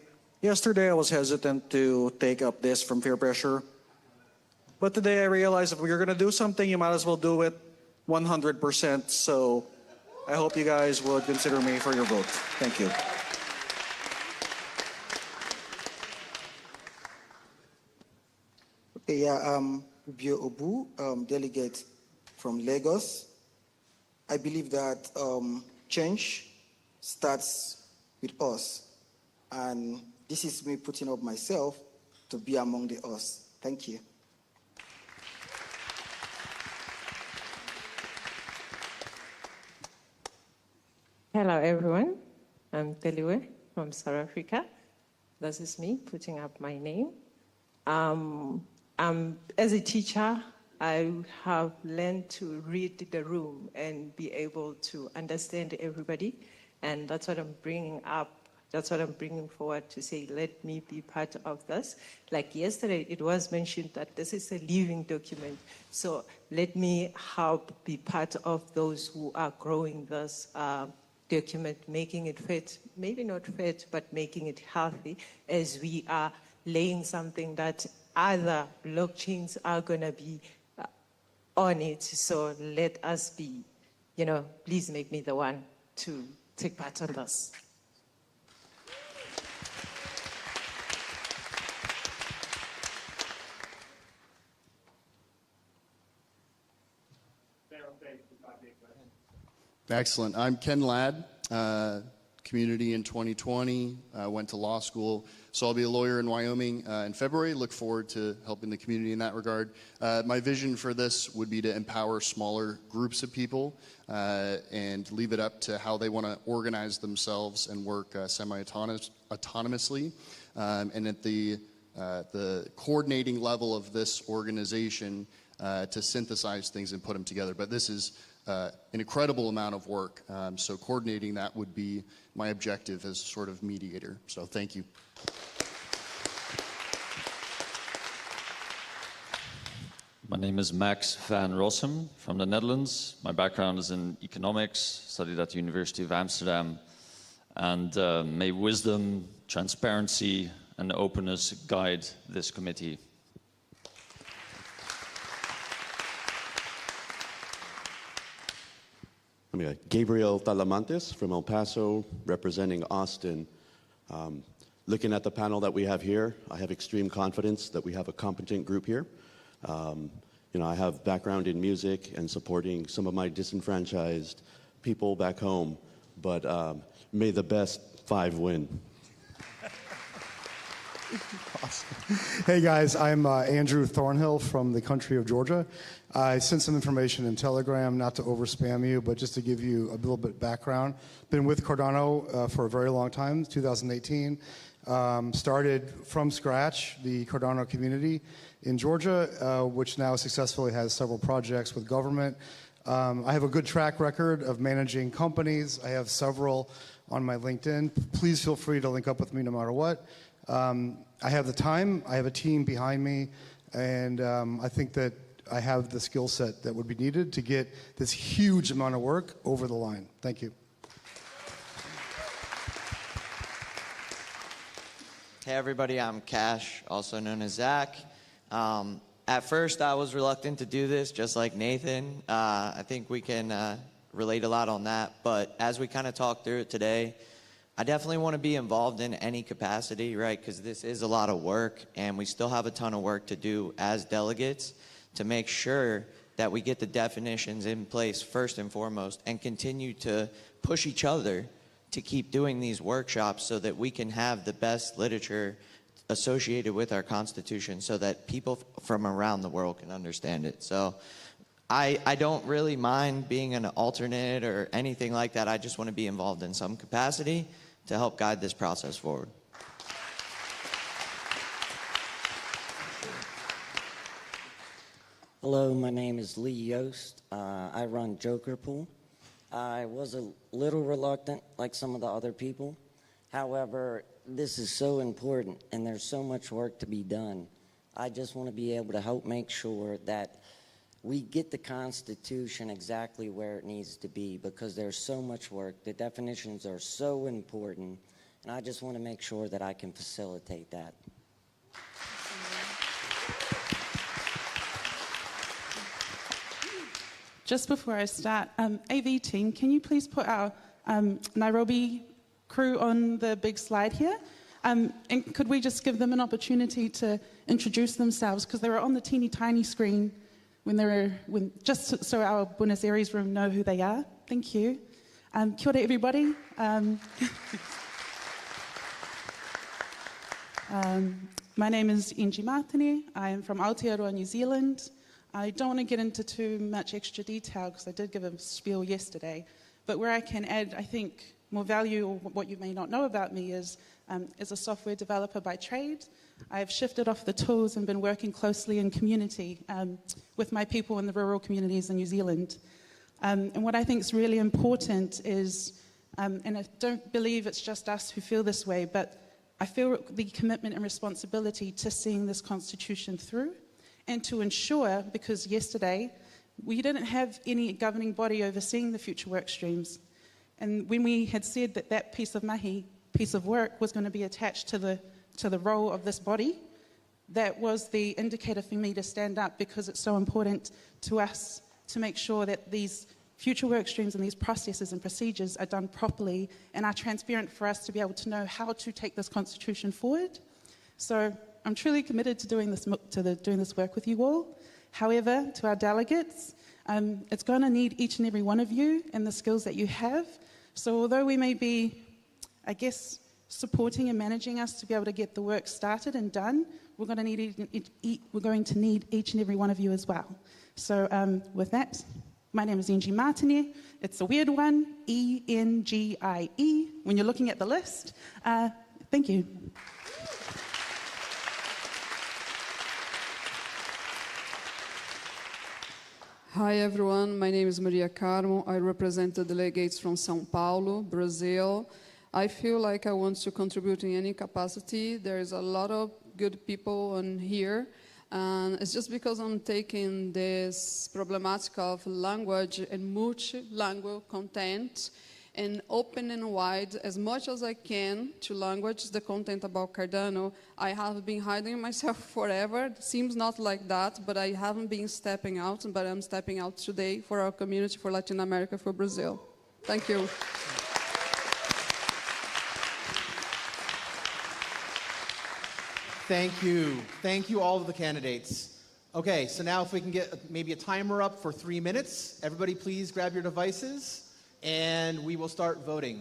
Yesterday, I was hesitant to take up this from peer pressure. But today, I realized if we're going to do something, you might as well do it 100%. So I hope you guys would consider me for your vote. Thank you. Okay, yeah, Bio Obu, delegate from Lagos. I believe that change starts with us. And this is me putting up myself to be among the us. Thank you. Hello, everyone. I'm Teliwe from South Africa. This is me putting up my name. As a teacher, I have learned to read the room and be able to understand everybody. And that's what I'm bringing up. That's what I'm bringing forward to say, let me be part of this. Like yesterday, it was mentioned that this is a living document. So let me help be part of those who are growing this document, making it fit, maybe not fit, but making it healthy as we are laying something that other blockchains are going to be on it. So let us be, please make me the one to take part on this. Excellent. I'm Ken Ladd, community in 2020, went to law school, so I'll be a lawyer in Wyoming in February. Look forward to helping the community in that regard. My vision for this would be to empower smaller groups of people and leave it up to how they want to organize themselves and work semi-autonomously. And at the coordinating level of this organization to synthesize things and put them together. But this is an incredible amount of work. So coordinating that would be my objective as sort of mediator. So thank you. My name is Max van Rossum from the Netherlands. My background is in economics, studied at the University of Amsterdam. And may wisdom, transparency, and openness guide this committee. Gabriel Talamantes from El Paso, representing Austin. Looking at the panel that we have here, I have extreme confidence that we have a competent group here. I have background in music and supporting some of my disenfranchised people back home, but may the best 5 win. Awesome. Hey guys, I'm Andrew Thornhill from the country of Georgia. I sent some information in Telegram, not to overspam you, but just to give you a little bit background. Been with Cardano for a very long time, 2018. Started from scratch the Cardano community in Georgia, which now successfully has several projects with government. I have a good track record of managing companies. I have several on my LinkedIn. Please feel free to link up with me no matter what. I have the time, I have a team behind me, and I think that I have the skill set that would be needed to get this huge amount of work over the line. Thank you. Hey everybody, I'm Cash, also known as Zach. At first I was reluctant to do this, just like Nathan. I think we can relate a lot on that, but as we kind of talked through it today, I definitely want to be involved in any capacity, right? Because this is a lot of work, and we still have a ton of work to do as delegates to make sure that we get the definitions in place first and foremost, and continue to push each other to keep doing these workshops so that we can have the best literature associated with our Constitution so that people from around the world can understand it. So I don't really mind being an alternate or anything like that. I just want to be involved in some capacity to help guide this process forward. Hello, my name is Lee Yost. I run Joker Pool. I was a little reluctant, like some of the other people. However, this is so important, and there's so much work to be done. I just want to be able to help make sure that we get the Constitution exactly where it needs to be, because there's so much work. The definitions are so important, and I just want to make sure that I can facilitate that. Just before I start, AV team, can you please put our Nairobi crew on the big slide here? And could we just give them an opportunity to introduce themselves, because they were on the teeny tiny screen just so our Buenos Aires room know who they are. Thank you. Kia ora, everybody. My name is Inji Martini. I am from Aotearoa, New Zealand. I don't want to get into too much extra detail because I did give a spiel yesterday, but where I can add, I think, more value, or what you may not know about me is, as a software developer by trade, I've shifted off the tools and been working closely in community with my people in the rural communities in New Zealand. And what I think is really important is, and I don't believe it's just us who feel this way, but I feel the commitment and responsibility to seeing this Constitution through, and to ensure, because yesterday we didn't have any governing body overseeing the future work streams. And when we had said that that piece of work was going to be attached to the role of this body, that was the indicator for me to stand up, because it's so important to us to make sure that these future work streams and these processes and procedures are done properly and are transparent for us to be able to know how to take this Constitution forward. So I'm truly committed to doing this work with you all. However, to our delegates, it's going to need each and every one of you and the skills that you have. So although we may be, I guess, supporting and managing us to be able to get the work started and done, we're going to need each and every one of you as well. So with that, my name is Inji Martini. It's a weird one, E-N-G-I-E, when you're looking at the list. Thank you. Hi everyone, my name is Maria Carmo. I represent the delegates from São Paulo, Brazil. I feel like I want to contribute in any capacity. There is a lot of good people on here, and it's just because I'm taking this problematic of language and multi-language content, and open and wide as much as I can to language the content about Cardano. I have been hiding myself forever. It seems not like that, but I haven't been stepping out, but I'm stepping out today for our community, for Latin America, for Brazil. Thank you. Thank you. Thank you, all of the candidates. Okay, so now if we can get maybe a timer up for 3 minutes. Everybody please grab your devices, and we will start voting.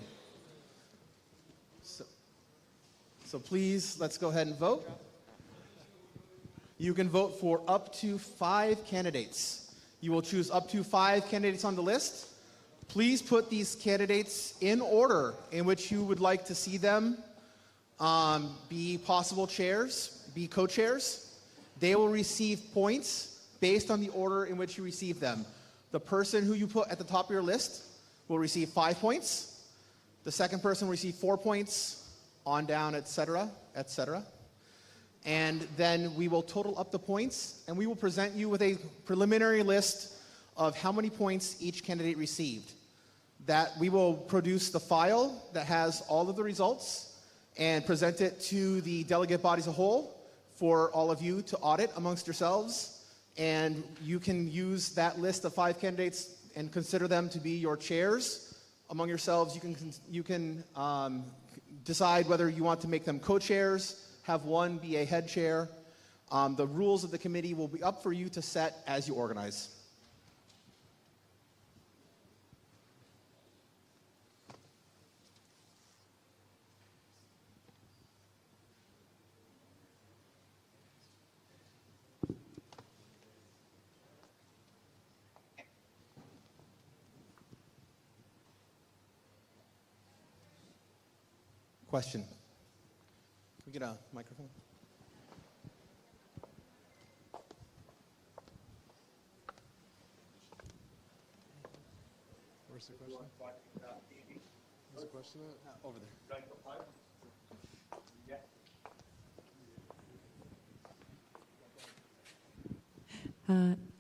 So please, let's go ahead and vote. You can vote for up to 5 candidates. You will choose up to 5 candidates on the list. Please put these candidates in order in which you would like to see them be possible chairs, be co-chairs. They will receive points based on the order in which you receive them. The person who you put at the top of your list will receive 5 points. The second person will receive 4 points, on down, etc., etc. And then we will total up the points, and we will present you with a preliminary list of how many points each candidate received. That we will produce the file that has all of the results and present it to the delegate body as a whole for all of you to audit amongst yourselves. And you can use that list of 5 candidates and consider them to be your chairs among yourselves. You can decide whether you want to make them co-chairs, have one be a head chair. The rules of the committee will be up for you to set as you organize. Question. Can we get a microphone? Where's the question? Where's the question at? Over there.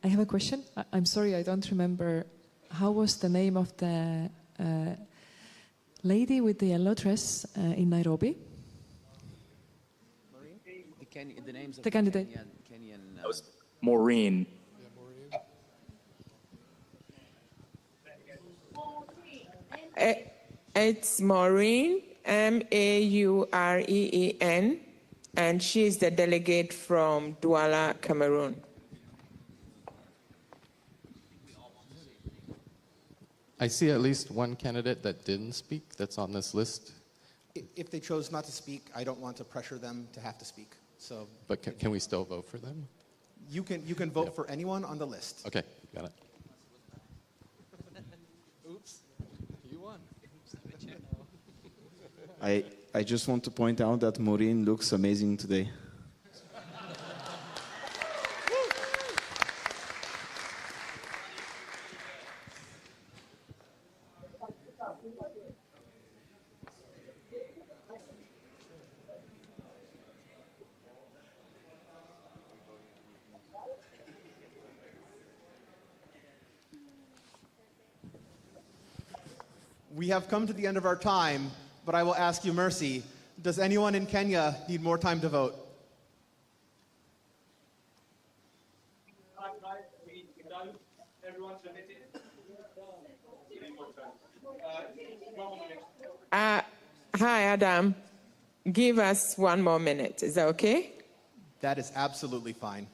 I have a question. I'm sorry, I don't remember. How was the name of the lady with the yellow dress in Nairobi? The names of the candidate. Kenyan that was Maureen. It's Maureen, Maureen, and she is the delegate from Douala, Cameroon. I see at least one candidate that didn't speak that's on this list. If they chose not to speak, I don't want to pressure them to have to speak. So, but can we still vote for them? You can vote for anyone on the list. Okay, got it. Oops, you won. I just want to point out that Maureen looks amazing today. We have come to the end of our time, but I will ask you mercy. Does anyone in Kenya need more time to vote? Hi, Adam. Give us 1 more minute. Is that okay? That is absolutely fine.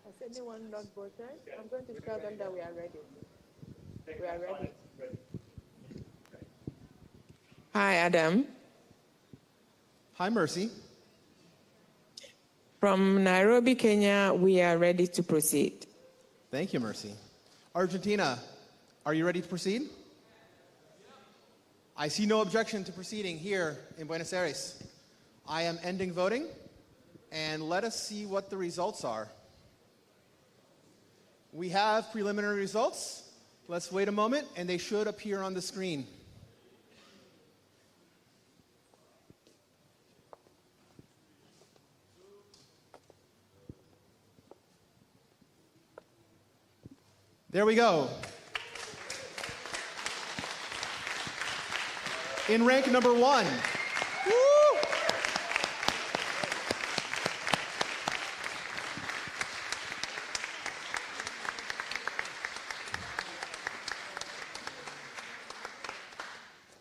Has anyone not voted? I'm going to tell them that we are ready. We are ready. Hi, Adam. Hi, Mercy. From Nairobi, Kenya, we are ready to proceed. Thank you, Mercy. Argentina, are you ready to proceed? I see no objection to proceeding here in Buenos Aires. I am ending voting, and let us see what the results are. We have preliminary results. Let's wait a moment, and they should appear on the screen. There we go. In rank number 1. Woo!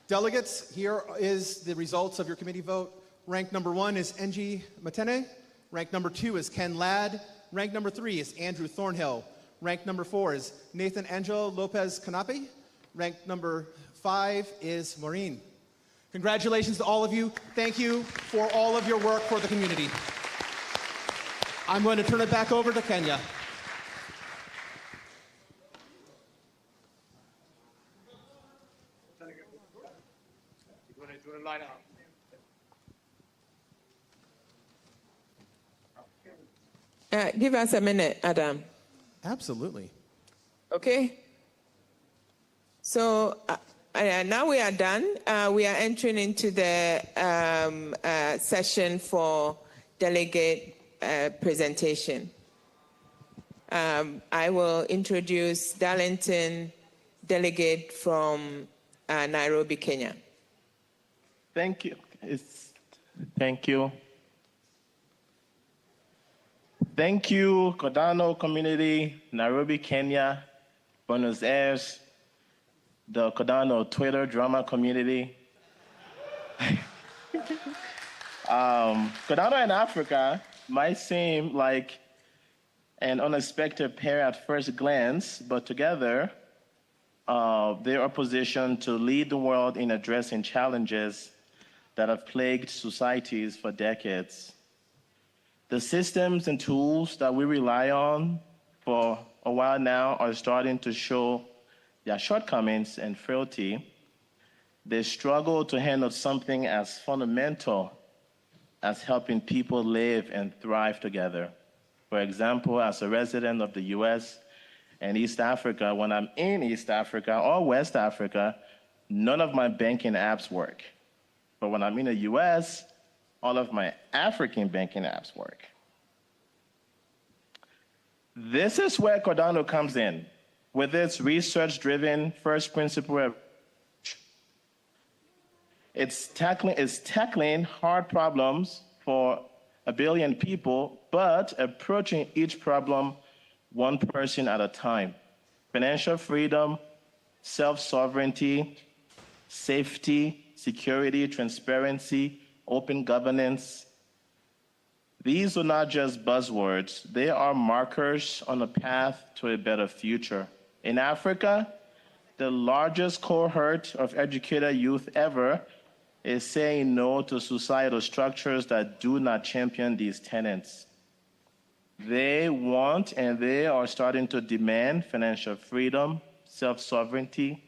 Delegates, here is the results of your committee vote. Rank number 1 is Enji Matene. Rank number 2 is Ken Ladd. Rank number 3 is Andrew Thornhill. Rank number 4 is Nathan Angel Lopez Canape. Rank number 5 is Maureen. Congratulations to all of you. Thank you for all of your work for the community. I'm going to turn it back over to Kenya. Give us a minute, Adam. Absolutely. Okay. So now we are done. We are entering into the session for delegate presentation. I will introduce Darlington, delegate from Nairobi, Kenya. Thank you. Thank you. Thank you, Cardano community, Nairobi, Kenya, Buenos Aires, the Cardano Twitter drama community. Cardano in Africa might seem like an unexpected pair at first glance, but together, they are positioned to lead the world in addressing challenges that have plagued societies for decades. The systems and tools that we rely on for a while now are starting to show their shortcomings and frailty. They struggle to handle something as fundamental as helping people live and thrive together. For example, as a resident of the US and East Africa, when I'm in East Africa or West Africa, none of my banking apps work. But when I'm in the US, all of my African banking apps work. This is where Cardano comes in, with its research-driven first principle approach. It's tackling hard problems for 1 billion people, but approaching each problem one person at a time. Financial freedom, self-sovereignty, safety, security, transparency, open governance. These are not just buzzwords. They are markers on a path to a better future. In Africa, the largest cohort of educated youth ever is saying no to societal structures that do not champion these tenets. They want and they are starting to demand financial freedom, self-sovereignty,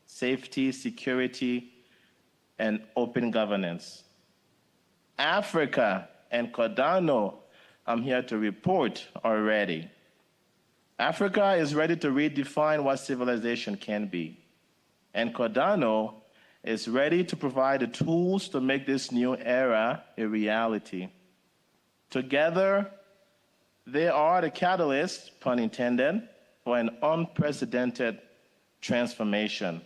safety, security, and open governance. Africa and Cardano, I'm here to report, are ready. Africa is ready to redefine what civilization can be. And Cardano is ready to provide the tools to make this new era a reality. Together, they are the catalyst, pun intended, for an unprecedented transformation.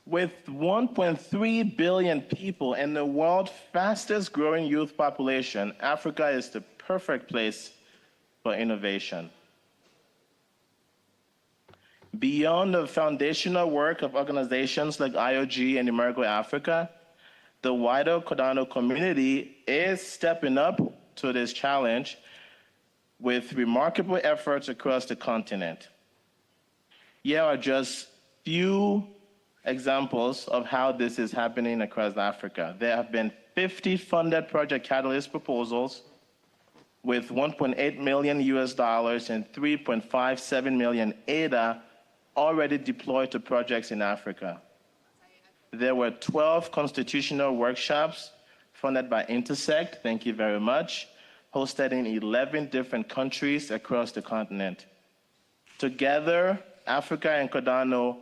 With 1.3 billion people and the world's fastest growing youth population, Africa is the perfect place for innovation. Beyond the foundational work of organizations like IOG and Emergo Africa, the wider Cardano community is stepping up to this challenge with remarkable efforts across the continent. Here are just few examples of how this is happening across Africa. There have been 50 funded Project Catalyst proposals with $1.8 million US and 3.57 million ADA already deployed to projects in Africa. There were 12 constitutional workshops funded by Intersect, thank you very much, hosted in 11 different countries across the continent. Together, Africa and Cardano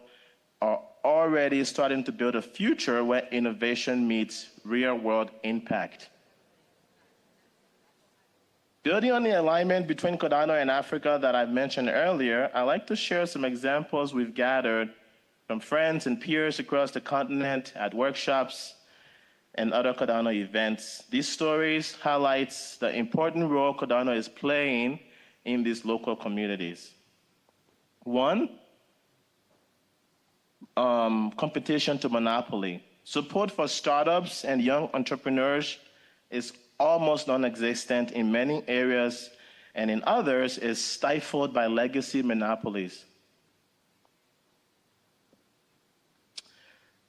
are already starting to build a future where innovation meets real-world impact. Building on the alignment between Cardano and Africa that I mentioned earlier, I'd like to share some examples we've gathered from friends and peers across the continent at workshops and other Cardano events. These stories highlight the important role Cardano is playing in these local communities. One, competition to monopoly. Support for startups and young entrepreneurs is almost non-existent in many areas, and in others is stifled by legacy monopolies.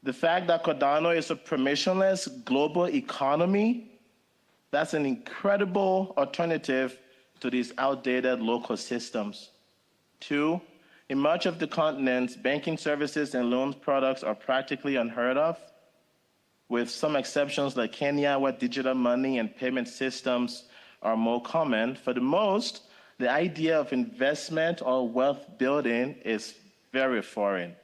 The fact that Cardano is a permissionless global economy, that's an incredible alternative to these outdated local systems. Two, in much of the continent, banking services and loan products are practically unheard of, with some exceptions like Kenya, where digital money and payment systems are more common. For the most, the idea of investment or wealth building is very foreign.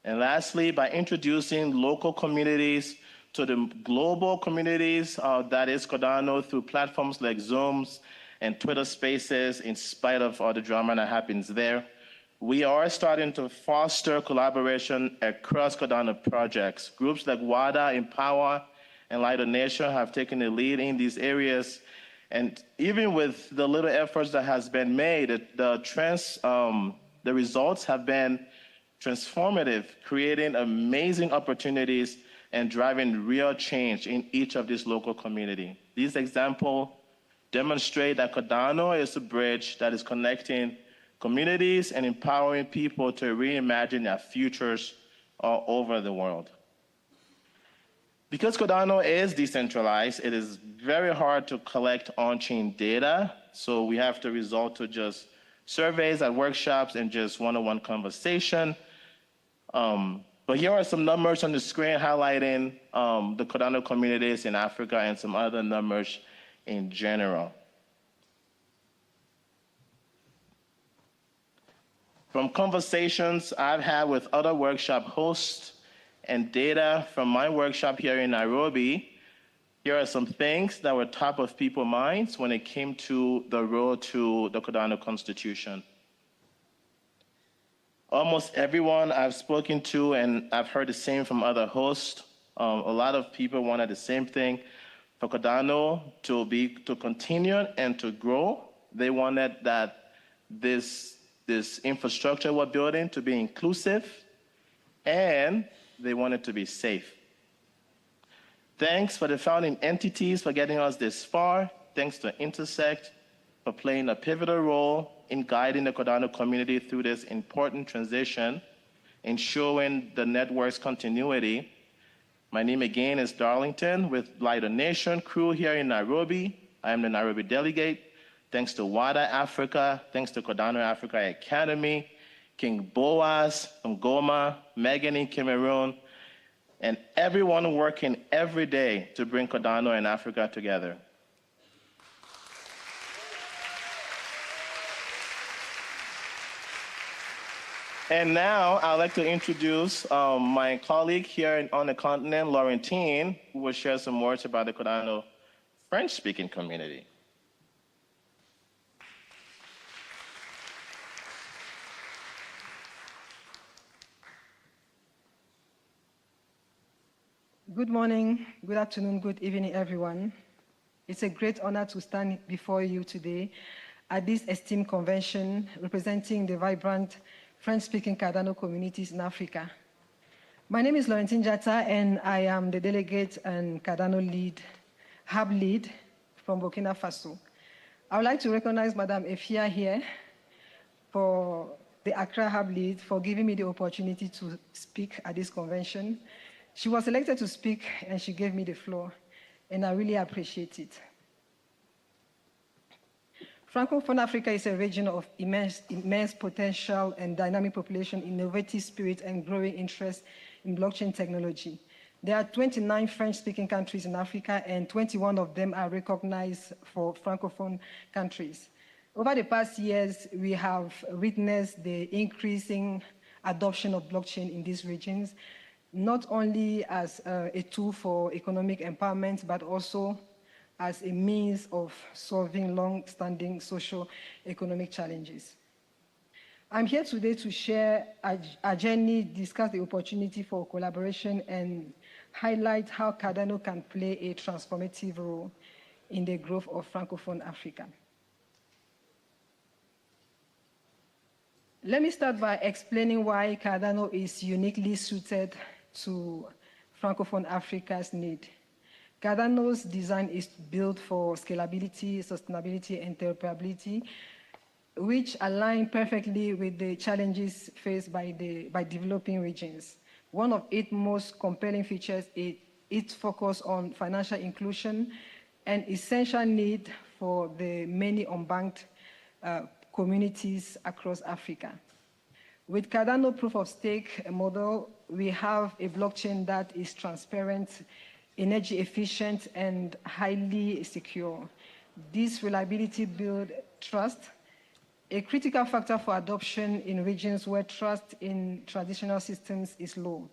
And lastly, by introducing local communities to the global communities that is Cardano through platforms like Zooms and Twitter Spaces, in spite of all the drama that happens there, we are starting to foster collaboration across Cardano projects. Groups like WADA, Empower, and Light of Nation have taken the lead in these areas. And even with the little efforts that has been made, the results have been transformative, creating amazing opportunities and driving real change in each of these local communities. These examples demonstrate that Cardano is a bridge that is connecting communities and empowering people to reimagine their futures all over the world. Because Cardano is decentralized, it is very hard to collect on-chain data, so we have to resort to just surveys at workshops and just one-on-one conversation. But here are some numbers on the screen highlighting the Cardano communities in Africa and some other numbers in general. From conversations I've had with other workshop hosts and data from my workshop here in Nairobi, here are some things that were top of people's minds when it came to the road to the Cardano Constitution. Almost everyone I've spoken to, and I've heard the same from other hosts, a lot of people wanted the same thing for Cardano to continue and to grow. They wanted that this infrastructure we're building to be inclusive, and they want it to be safe. Thanks for the founding entities for getting us this far. Thanks to Intersect for playing a pivotal role in guiding the Cardano community through this important transition, ensuring the network's continuity. My name again is Darlington with Light of Nation crew here in Nairobi. I am the Nairobi delegate. Thanks to WADA Africa, thanks to Cardano Africa Academy, King Boaz from Goma, Megan in Cameroon, and everyone working every day to bring Cardano and Africa together. And now I'd like to introduce my colleague here on the continent, Laurentine, who will share some words about the Cardano French-speaking community. Good morning, good afternoon, good evening, everyone. It's a great honor to stand before you today at this esteemed convention representing the vibrant French-speaking Cardano communities in Africa. My name is Laurentine Jatta, and I am the delegate and Cardano hub lead from Burkina Faso. I would like to recognize Madame Efia here for the Accra hub lead for giving me the opportunity to speak at this convention. She was elected to speak, and she gave me the floor, and I really appreciate it. Francophone Africa is a region of immense potential and dynamic population, innovative spirit, and growing interest in blockchain technology. There are 29 French-speaking countries in Africa, and 21 of them are recognized for Francophone countries. Over the past years, we have witnessed the increasing adoption of blockchain in these regions, not only as a tool for economic empowerment, but also as a means of solving long-standing socio-economic challenges. I'm here today to share our journey, discuss the opportunity for collaboration, and highlight how Cardano can play a transformative role in the growth of Francophone Africa. Let me start by explaining why Cardano is uniquely suited to Francophone Africa's need. Cardano's design is built for scalability, sustainability, and interoperability, which align perfectly with the challenges faced by developing regions. One of its most compelling features is its focus on financial inclusion, an essential need for the many unbanked communities across Africa. With Cardano proof-of-stake model, we have a blockchain that is transparent, energy efficient, and highly secure. This reliability builds trust, a critical factor for adoption in regions where trust in traditional systems is low.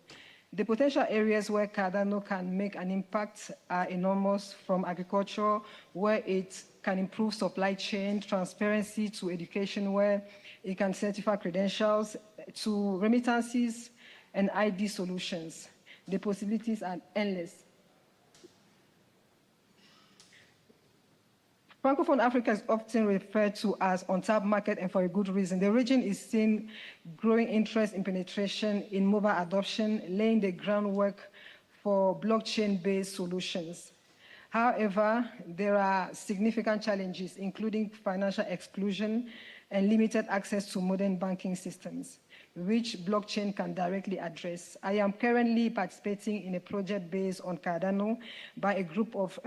The potential areas where Cardano can make an impact are enormous, from agriculture, where it can improve supply chain transparency, to education, where it can certify credentials, to remittances and ID solutions. The possibilities are endless. Francophone Africa is often referred to as untapped market, and for a good reason. The region is seeing growing interest in penetration in mobile adoption, laying the groundwork for blockchain-based solutions. However, there are significant challenges, including financial exclusion and limited access to modern banking systems, which blockchain can directly address. I am currently participating in a project based on Cardano by a group of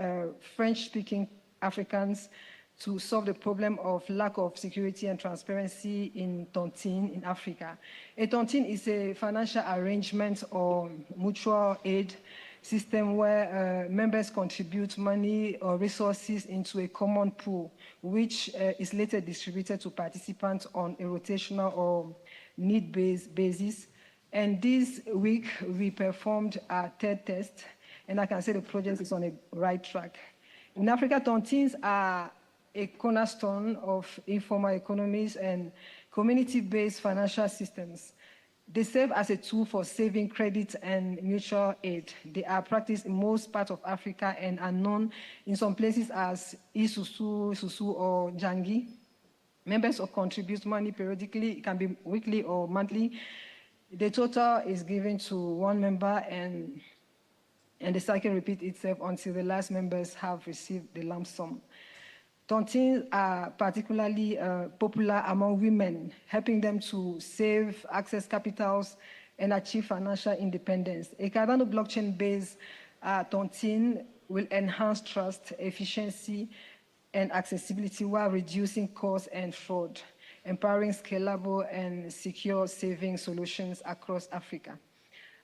French-speaking Africans to solve the problem of lack of security and transparency in tontine in Africa. A tontine is a financial arrangement or mutual aid system where members contribute money or resources into a common pool, which is later distributed to participants on a rotational or need-based basis. And this week, we performed our third test, and I can say the project is on the right track. In Africa, tontines are a cornerstone of informal economies and community-based financial systems. They serve as a tool for saving credit and mutual aid. They are practiced in most parts of Africa and are known in some places as Isusu, or Jangi. Members contribute money periodically. It can be weekly or monthly. The total is given to one member, and the cycle repeats itself until the last members have received the lump sum. Tontines are particularly popular among women, helping them to save, access capitals, and achieve financial independence. A Cardano blockchain-based tontine will enhance trust, efficiency, and accessibility while reducing costs and fraud, empowering scalable and secure saving solutions across Africa.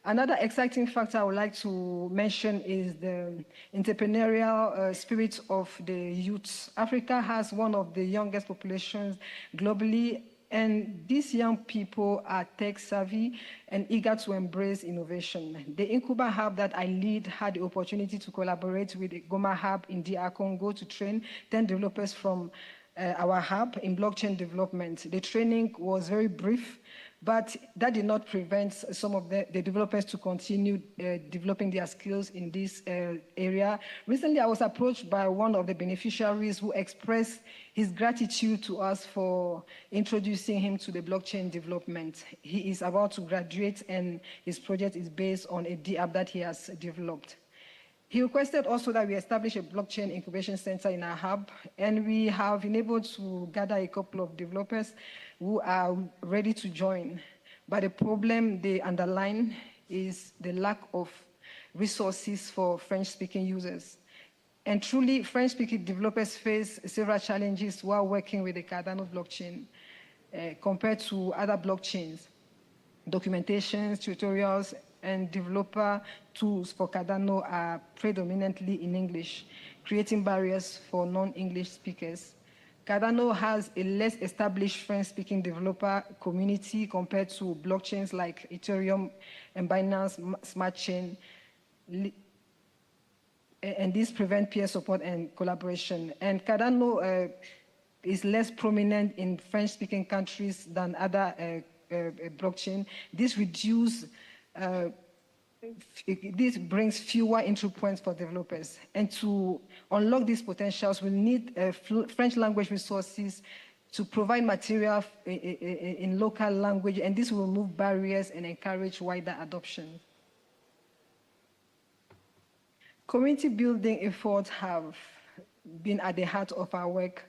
Another exciting factor I would like to mention is the entrepreneurial spirit of the youth. Africa has one of the youngest populations globally, and these young people are tech-savvy and eager to embrace innovation. The Incuba Hub that I lead had the opportunity to collaborate with the Goma Hub in DR Congo to train 10 developers from our hub in blockchain development. The training was very brief, But that did not prevent some of the developers to continue developing their skills in this area. Recently, I was approached by one of the beneficiaries who expressed his gratitude to us for introducing him to the blockchain development. He is about to graduate, and his project is based on a D-app that he has developed. He requested also that we establish a blockchain incubation center in our hub, and we have been able to gather a couple of developers who are ready to join. But the problem they underline is the lack of resources for French-speaking users. And truly, French-speaking developers face several challenges while working with the Cardano blockchain compared to other blockchains. Documentations, tutorials, and developer tools for Cardano are predominantly in English, creating barriers for non-English speakers. Cardano has a less established French-speaking developer community compared to blockchains like Ethereum and Binance Smart Chain, and this prevents peer support and collaboration. And Cardano is less prominent in French-speaking countries than other blockchains. This brings fewer entry points for developers. And to unlock these potentials, we need French language resources to provide material in local language, and this will remove barriers and encourage wider adoption. Community building efforts have been at the heart of our work.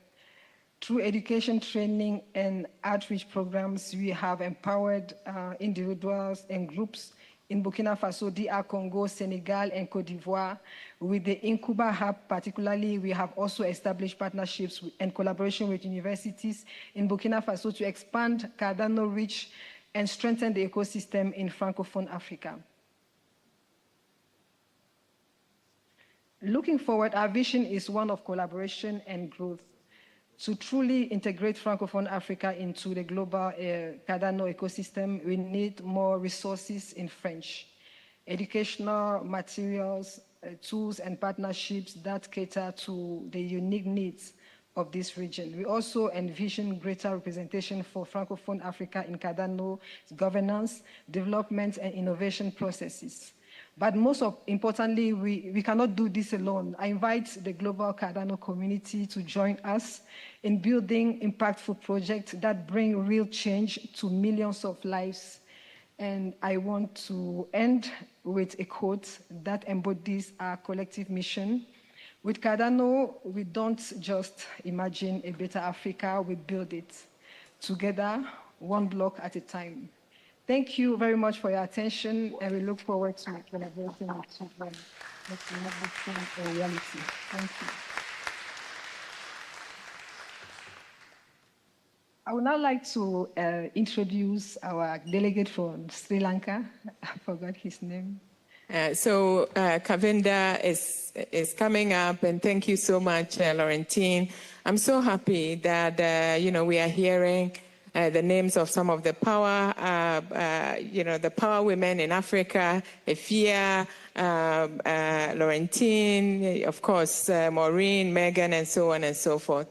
Through education, training, and outreach programs, we have empowered individuals and groups in Burkina Faso, DR Congo, Senegal, and Cote d'Ivoire. With the Incuba Hub particularly, we have also established partnerships and collaboration with universities in Burkina Faso to expand Cardano reach and strengthen the ecosystem in Francophone Africa. Looking forward, our vision is one of collaboration and growth. To truly integrate Francophone Africa into the global Cardano ecosystem, we need more resources in French, educational materials, tools, and partnerships that cater to the unique needs of this region. We also envision greater representation for Francophone Africa in Cardano's governance, development, and innovation processes. But most importantly, we cannot do this alone. I invite the global Cardano community to join us in building impactful projects that bring real change to millions of lives. And I want to end with a quote that embodies our collective mission. With Cardano, we don't just imagine a better Africa, we build it together, one block at a time. Thank you very much for your attention, and we look forward to collaborating with you when let's make this a reality. Thank you. I would now like to introduce our delegate from Sri Lanka. I forgot his name. Kavinda is coming up, and thank you so much, Laurentine. I'm so happy that we are hearing the names of some of the power, the power women in Africa, Efia, Laurentine, of course, Maureen, Megan, and so on and so forth.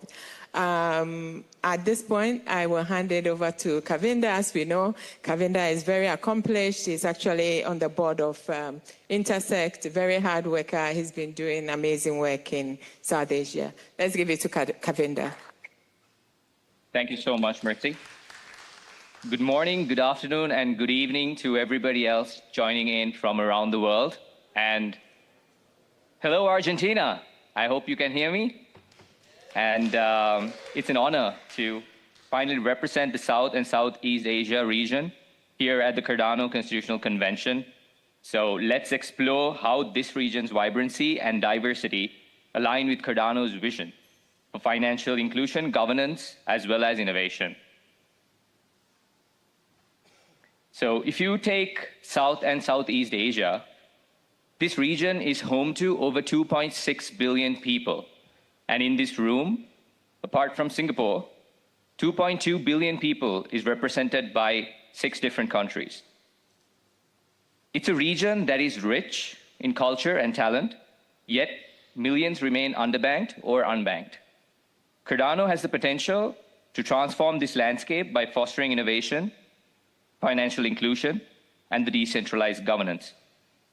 At this point, I will hand it over to Kavinda. As we know, Kavinda is very accomplished. He's actually on the board of Intersect, a very hard worker. He's been doing amazing work in South Asia. Let's give it to Kavinda. Thank you so much, Mercy. Good morning, good afternoon, and good evening to everybody else joining in from around the world. And hello, Argentina. I hope you can hear me. And it's an honor to finally represent the South and Southeast Asia region here at the Cardano Constitutional Convention. So let's explore how this region's vibrancy and diversity align with Cardano's vision for financial inclusion, governance, as well as innovation. So if you take South and Southeast Asia, this region is home to over 2.6 billion people. And in this room, apart from Singapore, 2.2 billion people is represented by 6 different countries. It's a region that is rich in culture and talent, yet millions remain underbanked or unbanked. Cardano has the potential to transform this landscape by fostering innovation, financial inclusion, and the decentralized governance.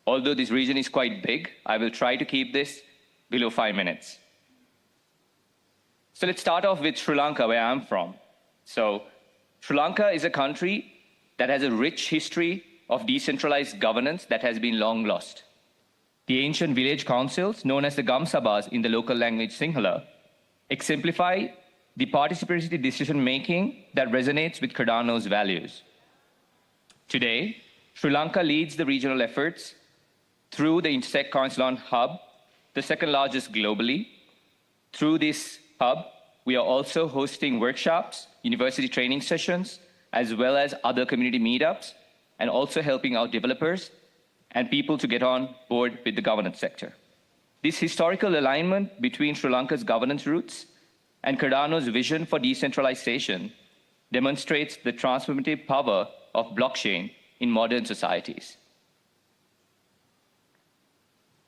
Although this region is quite big, I will try to keep this below 5 minutes. So let's start off with Sri Lanka, where I'm from. So Sri Lanka is a country that has a rich history of decentralized governance that has been long lost. The ancient village councils, known as the Gam Sabhas in the local language Sinhala, exemplify the participatory decision-making that resonates with Cardano's values. Today, Sri Lanka leads the regional efforts through the Intersect Council Hub, the second largest globally. Through this hub, we are also hosting workshops, university training sessions, as well as other community meetups, and also helping out developers and people to get on board with the governance sector. This historical alignment between Sri Lanka's governance roots and Cardano's vision for decentralization demonstrates the transformative power of blockchain in modern societies.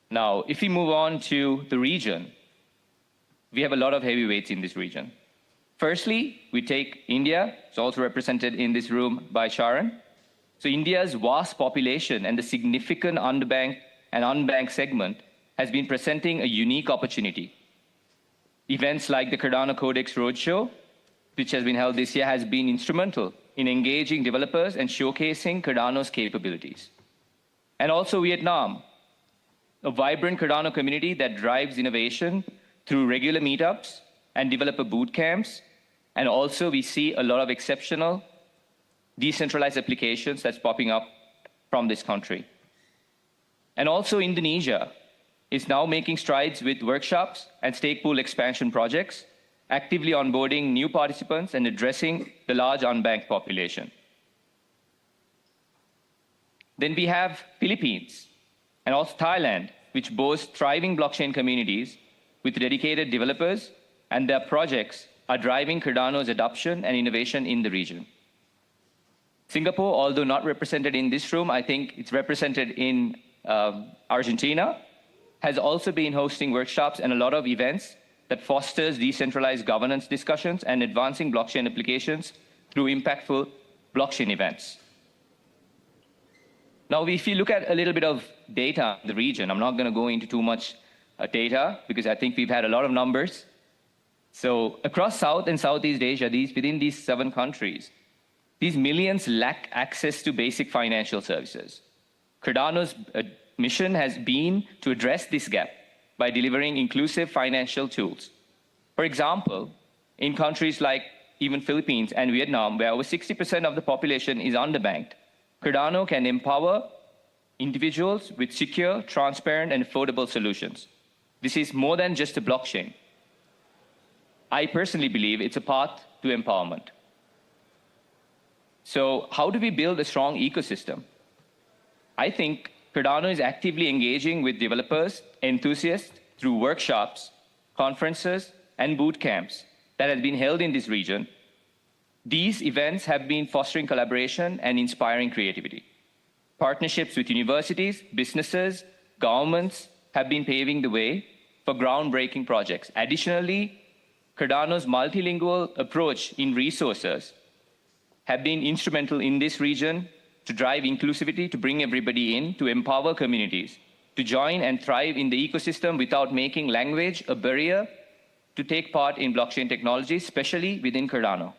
Now, if we move on to the region, we have a lot of heavyweights in this region. Firstly, we take India. It's also represented in this room by Sharon. So India's vast population and the significant underbanked and unbanked segment has been presenting a unique opportunity. Events like the Cardano Codex Roadshow, which has been held this year, has been instrumental in engaging developers and showcasing Cardano's capabilities. And also Vietnam, a vibrant Cardano community that drives innovation through regular meetups and developer boot camps. And also we see a lot of exceptional decentralized applications that's popping up from this country. And also Indonesia is now making strides with workshops and stake pool expansion projects, actively onboarding new participants and addressing the large unbanked population. Then we have Philippines and also Thailand, which boast thriving blockchain communities with dedicated developers, and their projects are driving Cardano's adoption and innovation in the region. Singapore, although not represented in this room, I think it's represented in Argentina, has also been hosting workshops and a lot of events that fosters decentralized governance discussions and advancing blockchain applications through impactful blockchain events. Now, if you look at a little bit of data in the region, I'm not going to go into too much data because I think we've had a lot of numbers. So across South and Southeast Asia, within these 7 countries, these millions lack access to basic financial services. Cardano's mission has been to address this gap by delivering inclusive financial tools. For example, in countries like even Philippines and Vietnam, where over 60% of the population is underbanked, Cardano can empower individuals with secure, transparent, and affordable solutions. This is more than just a blockchain. I personally believe it's a path to empowerment. So how do we build a strong ecosystem? I think Cardano is actively engaging with developers, enthusiasts through workshops, conferences, and boot camps that have been held in this region. These events have been fostering collaboration and inspiring creativity. Partnerships with universities, businesses, governments have been paving the way for groundbreaking projects. Additionally, Cardano's multilingual approach in resources have been instrumental in this region to drive inclusivity, to bring everybody in, to empower communities, to join and thrive in the ecosystem without making language a barrier to take part in blockchain technology, especially within Cardano.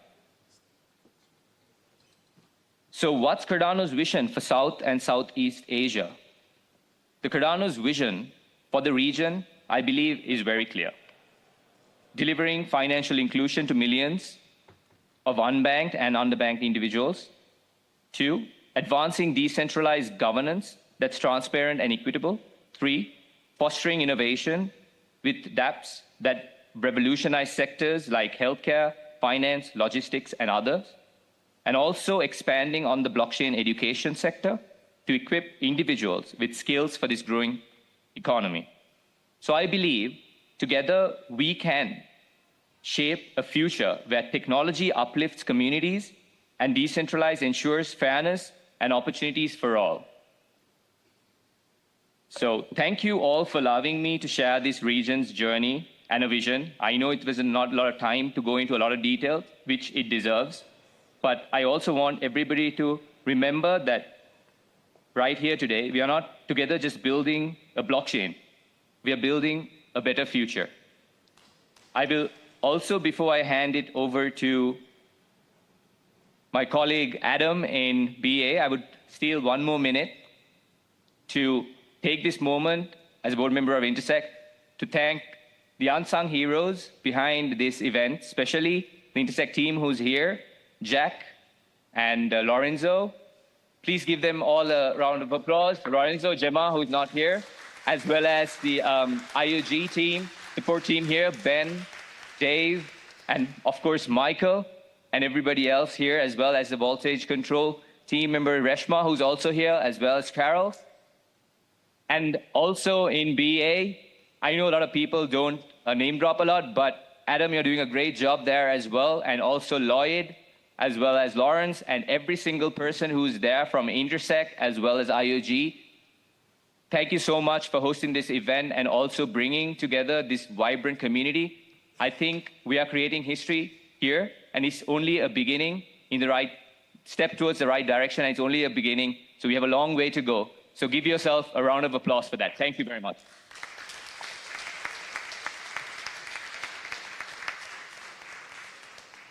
So what's Cardano's vision for South and Southeast Asia? The Cardano's vision for the region, I believe, is very clear. Delivering financial inclusion to millions of unbanked and underbanked individuals. 2, advancing decentralized governance that's transparent and equitable. 3, fostering innovation with dApps that revolutionize sectors like healthcare, finance, logistics, and others. And also expanding on the blockchain education sector to equip individuals with skills for this growing economy. So I believe together we can shape a future where technology uplifts communities and decentralized ensures fairness and opportunities for all. So thank you all for allowing me to share this region's journey and a vision. I know it was not a lot of time to go into a lot of detail, which it deserves. But I also want everybody to remember that right here today, we are not together just building a blockchain. We are building a better future. I will also, before I hand it over to my colleague Adam in BA, I would steal 1 more minute to take this moment as a board member of Intersect to thank the unsung heroes behind this event, especially the Intersect team who's here, Jack and Lorenzo. Please give them all a round of applause. Lorenzo, Gemma, who's not here, as well as the IOG team, support team here, Ben, Dave, and of course, Michael, and everybody else here, as well as the voltage control team member, Reshma, who's also here, as well as Carol. And also in BA, I know a lot of people don't name drop a lot, but Adam, you're doing a great job there as well, and also Lloyd, as well as Lawrence, and every single person who's there from Intersect, as well as IOG. Thank you so much for hosting this event and also bringing together this vibrant community. I think we are creating history here, and it's only a beginning in the right step towards the right direction, and it's only a beginning, so we have a long way to go. So give yourself a round of applause for that. Thank you very much.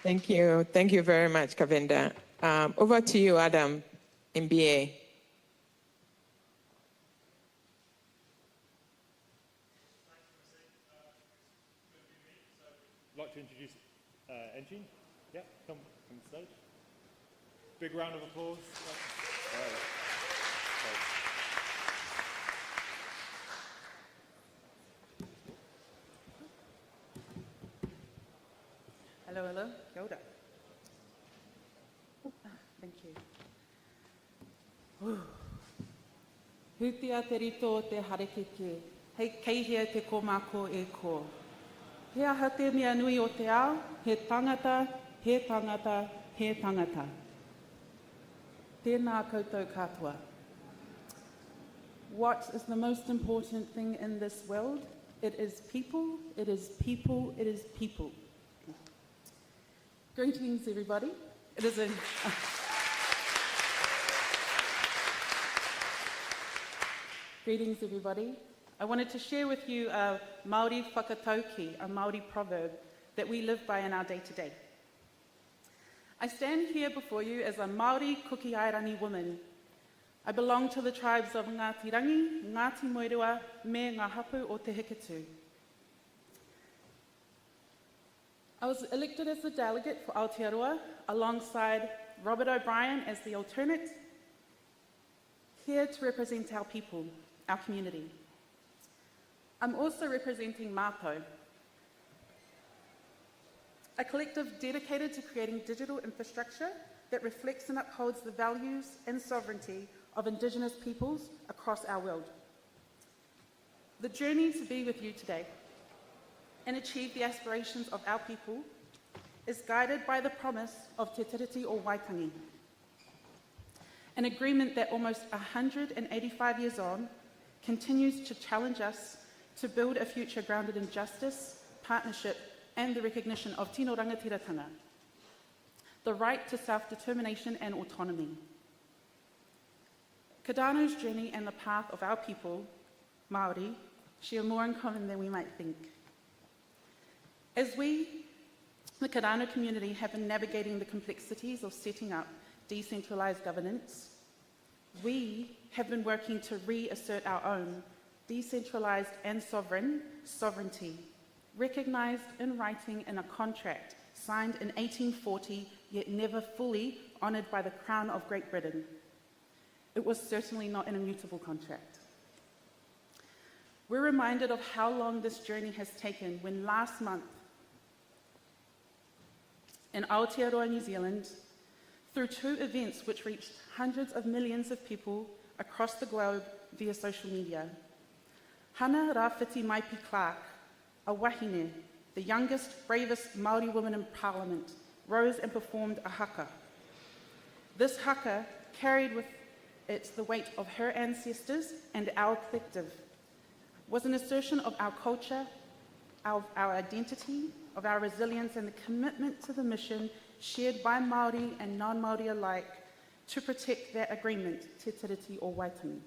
Thank you. Thank you very much, Kavinda. Over to you, Adam, in BA. I'd like to introduce Engine. Yeah, come on stage. Big round of applause. Hello, hello. Kia ora. Thank you. Hutia te rito te harekeke. Hei keihea te komako e ko. He aha te mea nui o te ao, he tangata, he tangata, he tangata. Tēnā koutou katoa. What is the most important thing in this world? It is people, it is people, it is people. Greetings, everybody. It is a... Greetings, everybody. I wanted to share with you a Māori whakatauki, a Māori proverb that we live by in our day-to-day. I stand here before you as a Māori kuki-airangi woman. I belong to the tribes of Ngāti Rangi, Ngāti Moerua, me Ngā Hapu o Te Hikatu. I was elected as the delegate for Aotearoa alongside Robert O'Brien as the alternate, here to represent our people, our community. I'm also representing Mātou, a collective dedicated to creating digital infrastructure that reflects and upholds the values and sovereignty of Indigenous peoples across our world. The journey to be with you today and achieve the aspirations of our people is guided by the promise of Te Tiriti o Waitangi, an agreement that almost 185 years on continues to challenge us to build a future grounded in justice, partnership, and the recognition of tino rangatiratanga, the right to self-determination and autonomy. Cardano's journey and the path of our people, Māori, share more in common than we might think. As we, the Cardano community, have been navigating the complexities of setting up decentralized governance, we have been working to reassert our own decentralized and sovereignty, recognized in writing in a contract signed in 1840, yet never fully honored by the Crown of Great Britain. It was certainly not an immutable contract. We're reminded of how long this journey has taken when last month, in Aotearoa, New Zealand, through 2 events which reached hundreds of millions of people across the globe via social media, Hana Rāwhiti Maipi Clark, a wahine, the youngest, bravest Māori woman in Parliament, rose and performed a haka. This haka carried with it the weight of her ancestors and our collective, was an assertion of our culture, our identity, of our resilience, and the commitment to the mission shared by Māori and non-Māori alike to protect that agreement, te tiriti o Waitangi.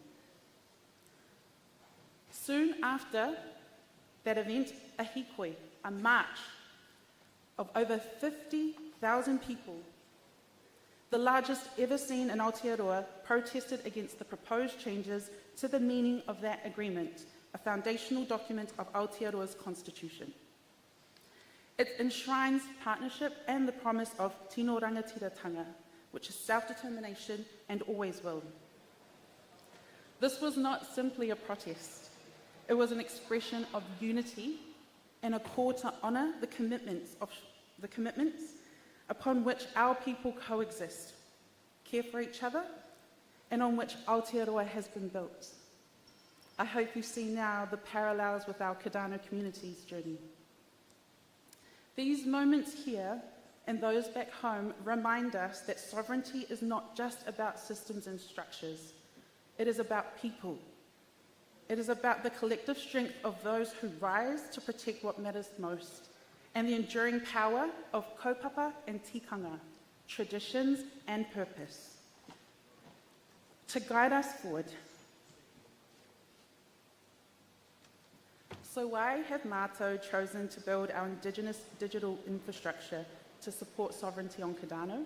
Soon after that event, a hikoi, a march of over 50,000 people, the largest ever seen in Aotearoa, protested against the proposed changes to the meaning of that agreement, a foundational document of Aotearoa's constitution. It enshrines partnership and the promise of tino rangatiratanga, which is self-determination and always will. This was not simply a protest. It was an expression of unity and a call to honour the commitments upon which our people coexist, care for each other, and on which Aotearoa has been built. I hope you see now the parallels with our Cardano community's journey. These moments here and those back home remind us that sovereignty is not just about systems and structures. It is about people. It is about the collective strength of those who rise to protect what matters most, and the enduring power of kaupapa and tikanga, traditions and purpose. To guide us forward. So why have Mātou chosen to build our Indigenous digital infrastructure to support sovereignty on Cardano?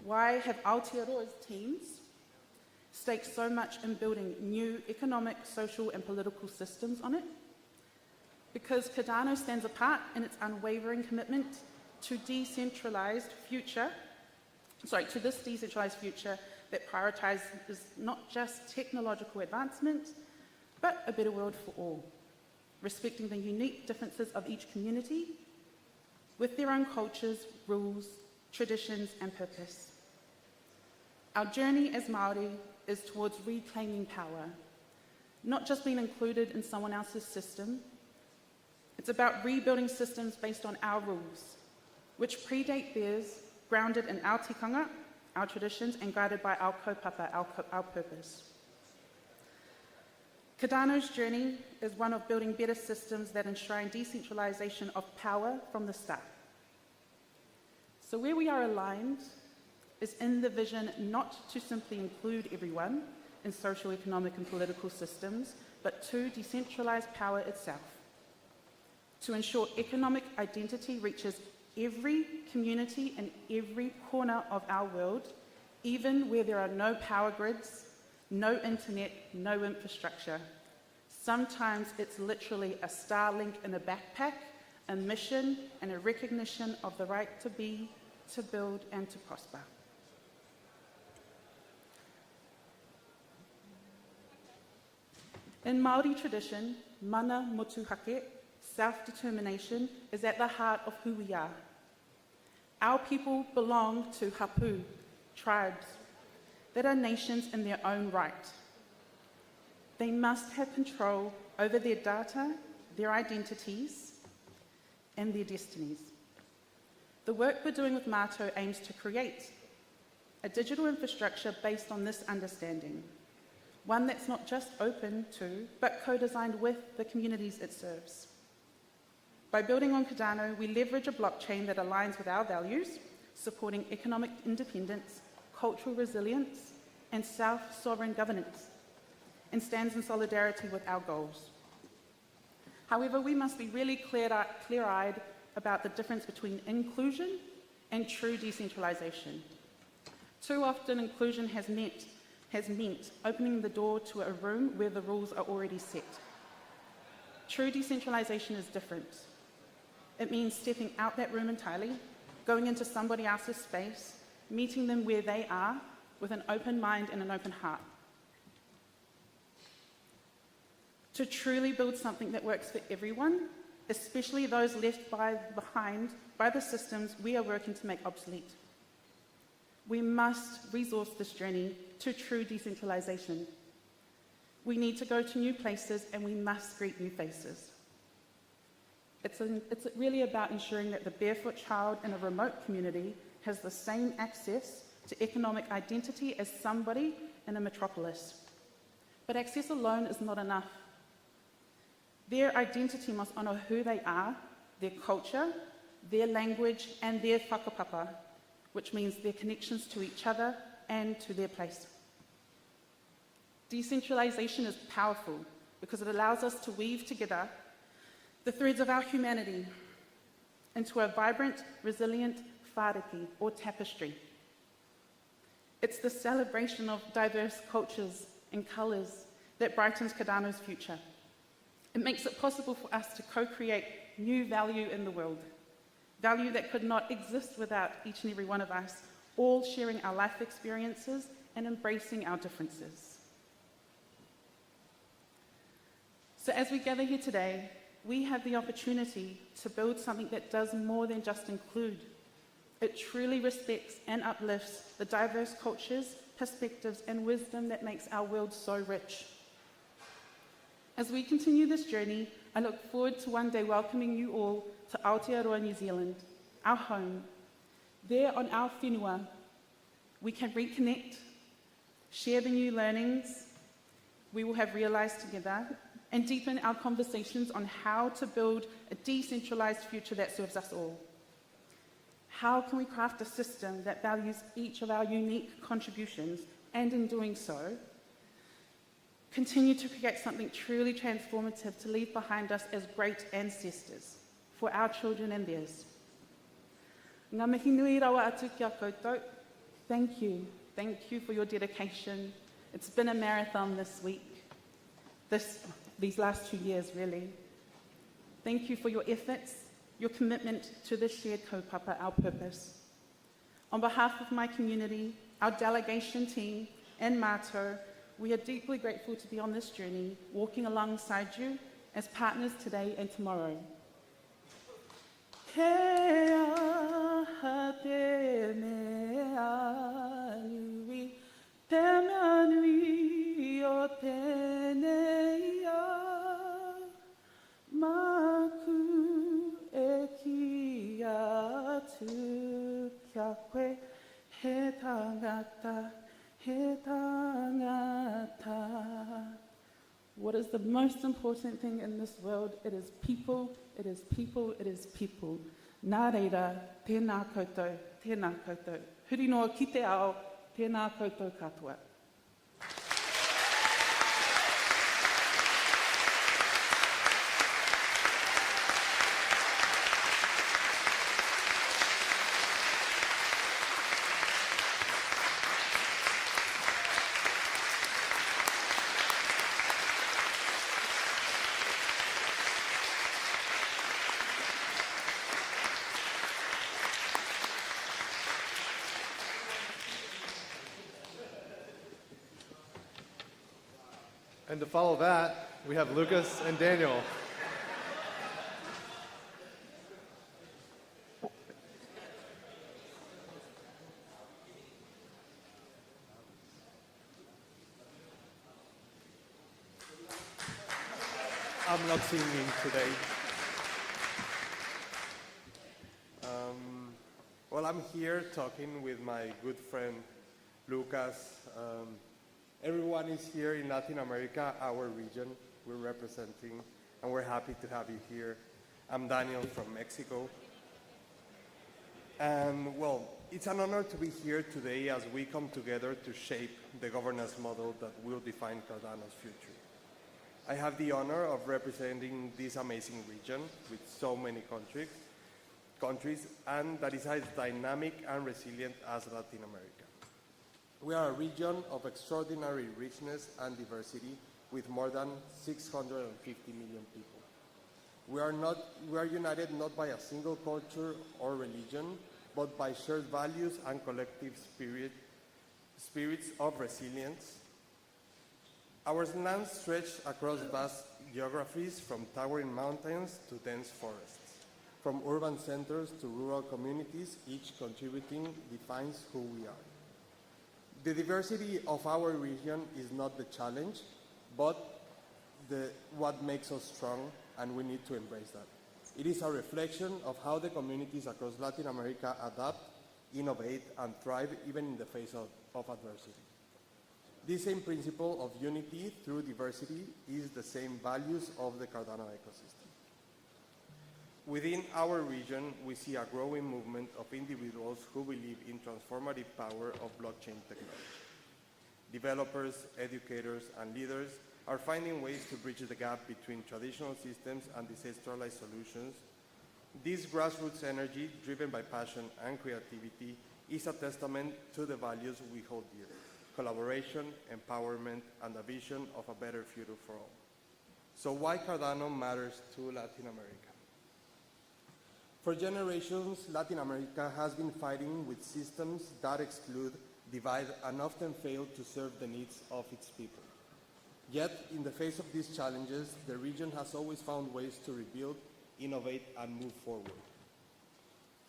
Why have Aotearoa's teams staked so much in building new economic, social and political systems on it? Because Cardano stands apart in its unwavering commitment to this decentralized future that prioritizes not just technological advancement, but a better world for all, respecting the unique differences of each community with their own cultures, rules, traditions, and purpose. Our journey as Māori is towards reclaiming power, not just being included in someone else's system. It's about rebuilding systems based on our rules, which predate theirs, grounded in our tikanga, our traditions, and guided by our kaupapa, our purpose. Cardano's journey is one of building better systems that enshrine decentralization of power from the start. So where we are aligned is in the vision not to simply include everyone in social, economic, and political systems, but to decentralize power itself, to ensure economic identity reaches every community in every corner of our world, even where there are no power grids, no internet, no infrastructure. Sometimes it's literally a Starlink in a backpack, a mission, and a recognition of the right to be, to build, and to prosper. In Māori tradition, mana motuhake, self-determination, is at the heart of who we are. Our people belong to hapu, tribes, that are nations in their own right. They must have control over their data, their identities, and their destinies. The work we're doing with Mātou aims to create a digital infrastructure based on this understanding, one that's not just open to, but co-designed with the communities it serves. By building on Cardano, we leverage a blockchain that aligns with our values, supporting economic independence, cultural resilience, and self-sovereign governance, and stands in solidarity with our goals. However, we must be really clear-eyed about the difference between inclusion and true decentralization. Too often, inclusion has meant opening the door to a room where the rules are already set. True decentralization is different. It means stepping out that room entirely, going into somebody else's space, meeting them where they are with an open mind and an open heart. To truly build something that works for everyone, especially those left behind by the systems we are working to make obsolete. We must resource this journey to true decentralization. We need to go to new places and we must greet new faces. It's really about ensuring that the barefoot child in a remote community has the same access to economic identity as somebody in a metropolis. But access alone is not enough. Their identity must honour who they are, their culture, their language, and their whakapapa, which means their connections to each other and to their place. Decentralization is powerful because it allows us to weave together the threads of our humanity into a vibrant, resilient whāriki, or tapestry. It's the celebration of diverse cultures and colours that brightens Cardano's future. It makes it possible for us to co-create new value in the world, value that could not exist without each and every one of us, all sharing our life experiences and embracing our differences. So as we gather here today, we have the opportunity to build something that does more than just include. It truly respects and uplifts the diverse cultures, perspectives, and wisdom that makes our world so rich. As we continue this journey, I look forward to one day welcoming you all to Aotearoa, New Zealand, our home. There on our whenua, we can reconnect, share the new learnings we will have realised together, and deepen our conversations on how to build a decentralized future that serves us all. How can we craft a system that values each of our unique contributions, and in doing so, continue to create something truly transformative to leave behind us as great ancestors for our children and theirs. Ngā mihi nui rawa atu kia koutou. Thank you. Thank you for your dedication. It's been a marathon this week, these last 2 years, really. Thank you for your efforts, your commitment to this shared kaupapa, our purpose. On behalf of my community, our delegation team, and Mātou, we are deeply grateful to be on this journey, walking alongside you as partners today and tomorrow. He aha te mea nui, te mea nui o tēnei a, maku e ki atu kia koe, he tangata, he tangata. What is the most important thing in this world? It is people, it is people, it is people. Nā reira, tēnā koutou, tēnā koutou. Huri noa ki te ao, tēnā koutou katoa. And to follow that, we have Lucas and Daniel. I'm not singing today. Well, I'm here talking with my good friend Lucas. Everyone is here in Latin America, our region, we're representing, and we're happy to have you here. I'm Daniel from Mexico. And well, it's an honor to be here today as we come together to shape the governance model that will define Cardano's future. I have the honor of representing this amazing region with so many countries, and that is as dynamic and resilient as Latin America. We are a region of extraordinary richness and diversity with more than 650 million people. We are united not by a single culture or religion, but by shared values and collective spirits of resilience. Our lands stretch across vast geographies, from towering mountains to dense forests, from urban centers to rural communities, each contributing defines who we are. The diversity of our region is not the challenge, but what makes us strong, and we need to embrace that. It is a reflection of how the communities across Latin America adapt, innovate, and thrive even in the face of adversity. This same principle of unity through diversity is the same values of the Cardano ecosystem. Within our region, we see a growing movement of individuals who believe in transformative power of blockchain technology. Developers, educators, and leaders are finding ways to bridge the gap between traditional systems and decentralized solutions. This grassroots energy, driven by passion and creativity, is a testament to the values we hold dear: collaboration, empowerment, and a vision of a better future for all. So why Cardano matters to Latin America? For generations, Latin America has been fighting with systems that exclude, divide, and often fail to serve the needs of its people. Yet, in the face of these challenges, the region has always found ways to rebuild, innovate, and move forward.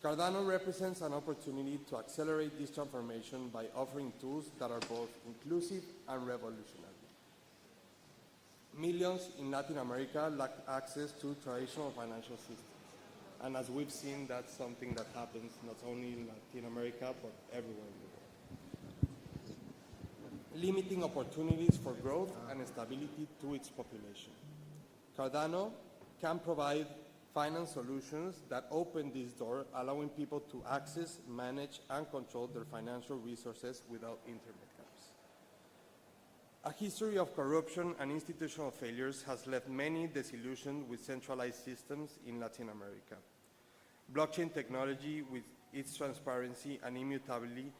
Cardano represents an opportunity to accelerate this transformation by offering tools that are both inclusive and revolutionary. Millions in Latin America lack access to traditional financial systems. And as we've seen, that's something that happens not only in Latin America, but everywhere in the world, limiting opportunities for growth and stability to its population. Cardano can provide finance solutions that open this door, allowing people to access, manage, and control their financial resources without intermediaries. A history of corruption and institutional failures has left many disillusioned with centralized systems in Latin America. Blockchain technology, with its transparency and immutability,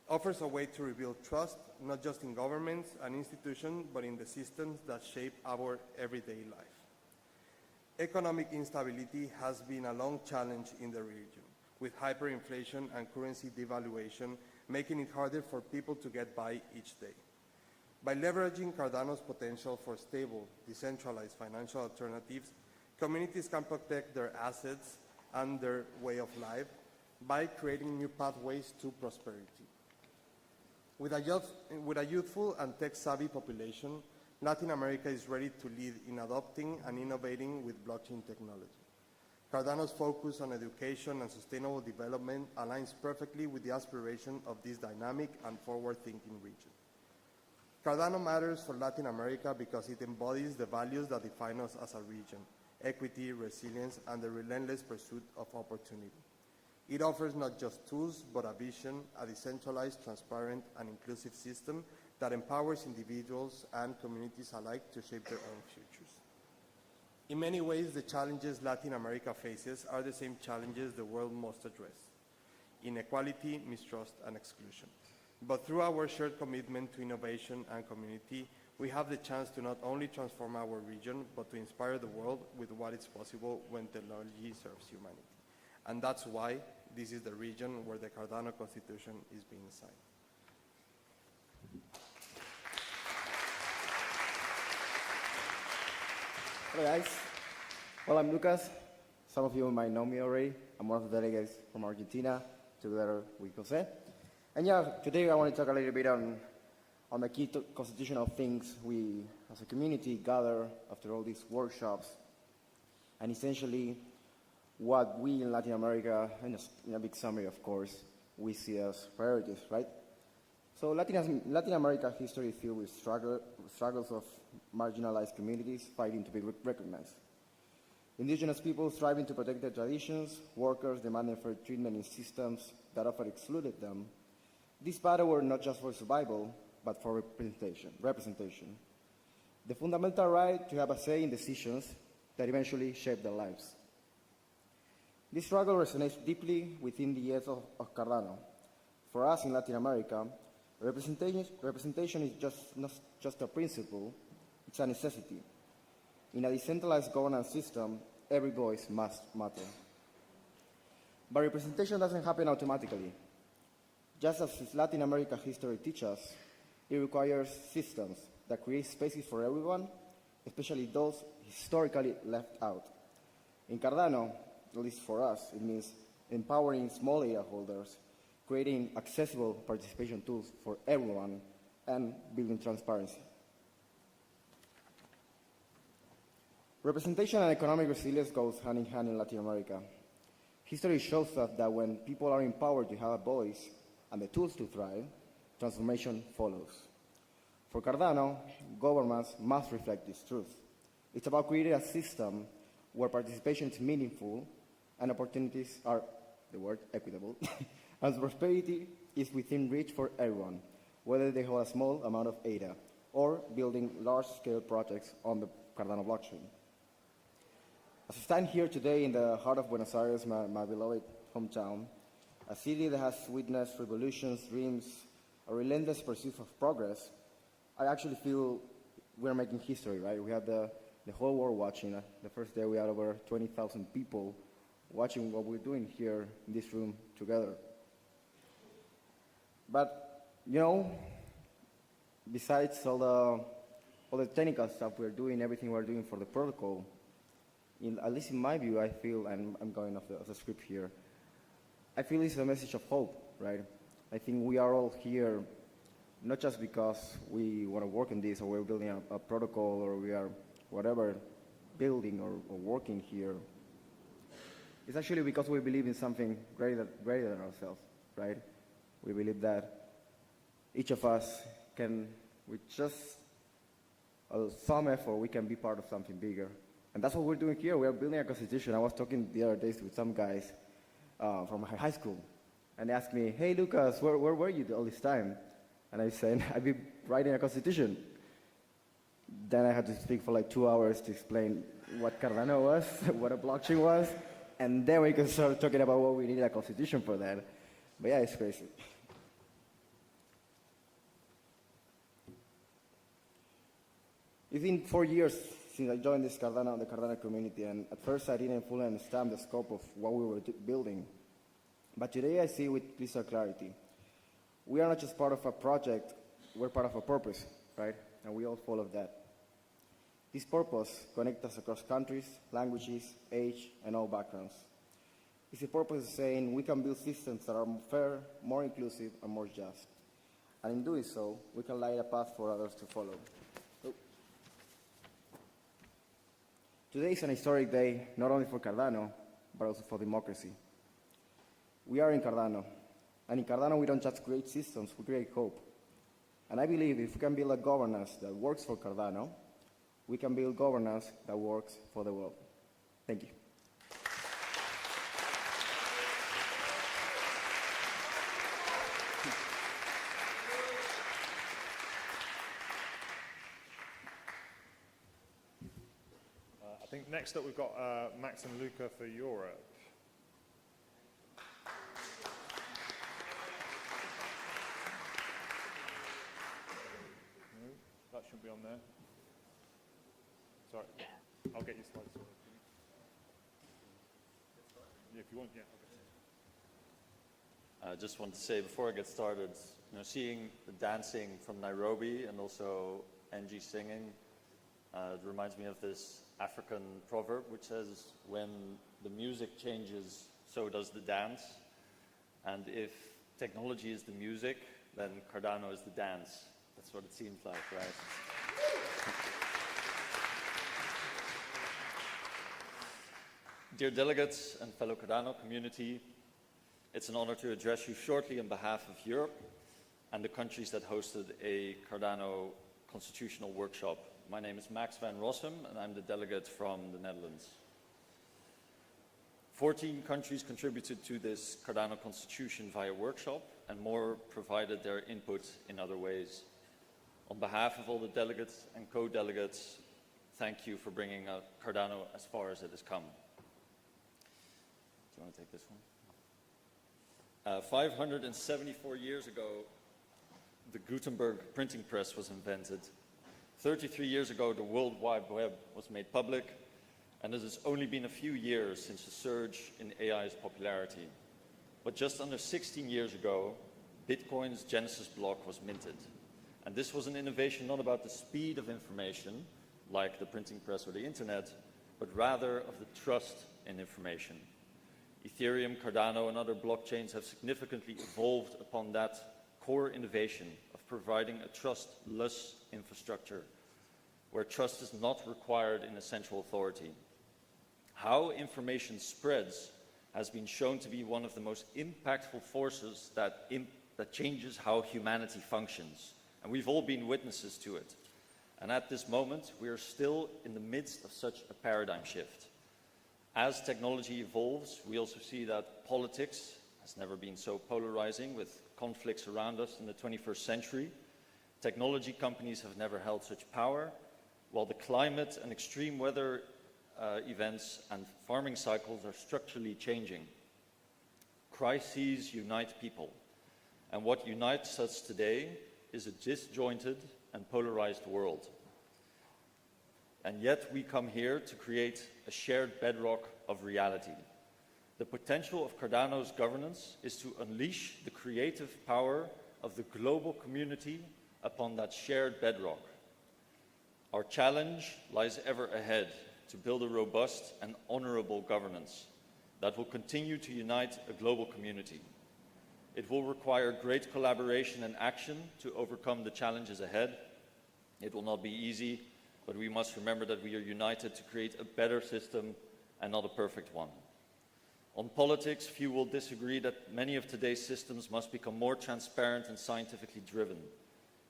offers a way to rebuild trust, not just in governments and institutions, but in the systems that shape our everyday life. Economic instability has been a long challenge in the region, with hyperinflation and currency devaluation making it harder for people to get by each day. By leveraging Cardano's potential for stable, decentralized financial alternatives, communities can protect their assets and their way of life by creating new pathways to prosperity. With a youthful and tech-savvy population, Latin America is ready to lead in adopting and innovating with blockchain technology. Cardano's focus on education and sustainable development aligns perfectly with the aspiration of this dynamic and forward-thinking region. Cardano matters for Latin America because it embodies the values that define us as a region: equity, resilience, and the relentless pursuit of opportunity. It offers not just tools, but a vision, a decentralized, transparent, and inclusive system that empowers individuals and communities alike to shape their own futures. In many ways, the challenges Latin America faces are the same challenges the world must address: inequality, mistrust, and exclusion. But through our shared commitment to innovation and community, we have the chance to not only transform our region, but to inspire the world with what is possible when technology serves humanity. And that's why this is the region where the Cardano Constitution is being signed. Hello guys. Well, I'm Lucas. Some of you might know me already. I'm one of the delegates from Argentina, together with Jose. And yeah, today I want to talk a little bit on the key constitutional things we, as a community, gather after all these workshops, and essentially what we in Latin America, in a big summary, of course, we see as priorities, right? So Latin America history is filled with struggles of marginalized communities fighting to be recognized. Indigenous people striving to protect their traditions, workers demanding fair treatment in systems that often excluded them. This battle were not just for survival, but for representation. The fundamental right to have a say in decisions that eventually shape their lives. This struggle resonates deeply within the ethos of Cardano. For us in Latin America, representation is not just a principle, it's a necessity. In a decentralized governance system, every voice must matter. But representation doesn't happen automatically. Just as Latin America history teaches us, it requires systems that create spaces for everyone, especially those historically left out. In Cardano, at least for us, it means empowering small area holders, creating accessible participation tools for everyone, and building transparency. Representation and economic resilience goes hand in hand in Latin America. History shows us that when people are empowered to have a voice and the tools to thrive, transformation follows. For Cardano, governments must reflect this truth. It's about creating a system where participation is meaningful and opportunities are, the word, equitable, and prosperity is within reach for everyone, whether they hold a small amount of ADA or building large-scale projects on the Cardano blockchain. As I stand here today in the heart of Buenos Aires, my beloved hometown, a city that has witnessed revolutions, dreams, a relentless pursuit of progress, I actually feel we're making history, right? We have the whole world watching. The first day we had over 20,000 people watching what we're doing here in this room together. But, you know, besides all the technical stuff we're doing, everything we're doing for the protocol, at least in my view, I feel, and I'm going off the script here, I feel it's a message of hope, right? I think we are all here not just because we want to work on this or we're building a protocol or we are whatever building or working here. It's actually because we believe in something greater than ourselves, right? We believe that each of us can, with just some effort, we can be part of something bigger. And that's what we're doing here. We're building a constitution. I was talking the other days with some guys from high school, and they asked me, hey, Lucas, where were you all this time? And I said, I've been writing a constitution. Then I had to speak for like 2 hours to explain what Cardano was, what a blockchain was, and then we could start talking about what we need a constitution for that. But yeah, it's crazy. It's been 4 years since I joined the Cardano community, and at first I didn't fully understand the scope of what we were building. But today I see with crystal clarity. We are not just part of a project, we're part of a purpose, right? And we all follow that. This purpose connects us across countries, languages, age, and all backgrounds. It's a purpose of saying we can build systems that are fair, more inclusive, and more just. And in doing so, we can light a path for others to follow. Today is an historic day, not only for Cardano, but also for democracy. We are in Cardano. And in Cardano, we don't just create systems, we create hope. And I believe if we can build a governance that works for Cardano, we can build governance that works for the world. Thank you. I think next up we've got Max and Luca for Europe. That should be on there. Sorry, I'll get you slides. Yeah, if you want, yeah. I just want to say before I get started, seeing the dancing from Nairobi and also Angie singing, it reminds me of this African proverb which says, when the music changes, so does the dance. And if technology is the music, then Cardano is the dance. That's what it seems like, right? Dear delegates and fellow Cardano community, it's an honor to address you shortly on behalf of Europe and the countries that hosted a Cardano Constitutional Workshop. My name is Max van Rossum, and I'm the delegate from the Netherlands. 14 countries contributed to this Cardano Constitution via workshop, and more provided their input in other ways. On behalf of all the delegates and co-delegates, thank you for bringing Cardano as far as it has come. Do you want to take this one? 574 years ago, the Gutenberg printing press was invented. 33 years ago, the World Wide Web was made public, and it has only been a few years since the surge in AI's popularity. But just under 16 years ago, Bitcoin's Genesis block was minted. And this was an innovation not about the speed of information, like the printing press or the internet, but rather of the trust in information. Ethereum, Cardano, and other blockchains have significantly evolved upon that core innovation of providing a trustless infrastructure, where trust is not required in a central authority. How information spreads has been shown to be one of the most impactful forces that changes how humanity functions. And we've all been witnesses to it. And at this moment, we are still in the midst of such a paradigm shift. As technology evolves, we also see that politics has never been so polarizing, with conflicts around us in the 21st century. Technology companies have never held such power, while the climate and extreme weather events and farming cycles are structurally changing. Crises unite people, and what unites us today is a disjointed and polarized world. And yet we come here to create a shared bedrock of reality. The potential of Cardano's governance is to unleash the creative power of the global community upon that shared bedrock. Our challenge lies ever ahead to build a robust and honorable governance that will continue to unite a global community. It will require great collaboration and action to overcome the challenges ahead. It will not be easy, but we must remember that we are united to create a better system and not a perfect one. On politics, few will disagree that many of today's systems must become more transparent and scientifically driven.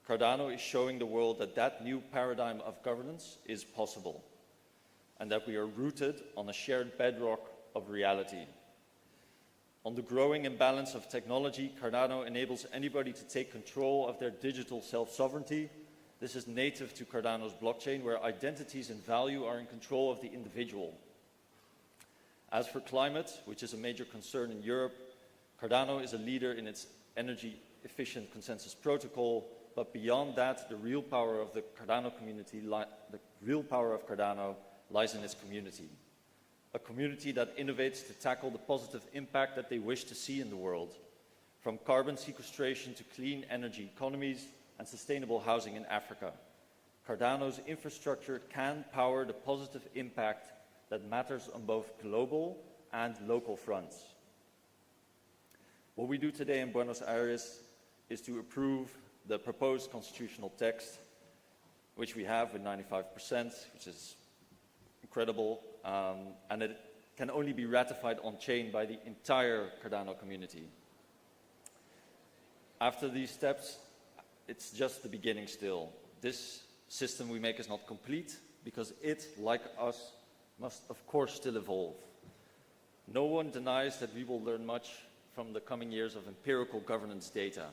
Cardano is showing the world that that new paradigm of governance is possible, and that we are rooted on a shared bedrock of reality. On the growing imbalance of technology, Cardano enables anybody to take control of their digital self-sovereignty. This is native to Cardano's blockchain, where identities and value are in control of the individual. As for climate, which is a major concern in Europe, Cardano is a leader in its energy-efficient consensus protocol, but beyond that, the real power of the Cardano community, the real power of Cardano lies in its community. A community that innovates to tackle the positive impact that they wish to see in the world, from carbon sequestration to clean energy economies and sustainable housing in Africa. Cardano's infrastructure can power the positive impact that matters on both global and local fronts. What we do today in Buenos Aires is to approve the proposed constitutional text, which we have with 95%, which is incredible, and it can only be ratified on-chain by the entire Cardano community. After these steps, it's just the beginning still. This system we make is not complete, because it, like us, must of course still evolve. No one denies that we will learn much from the coming years of empirical governance data.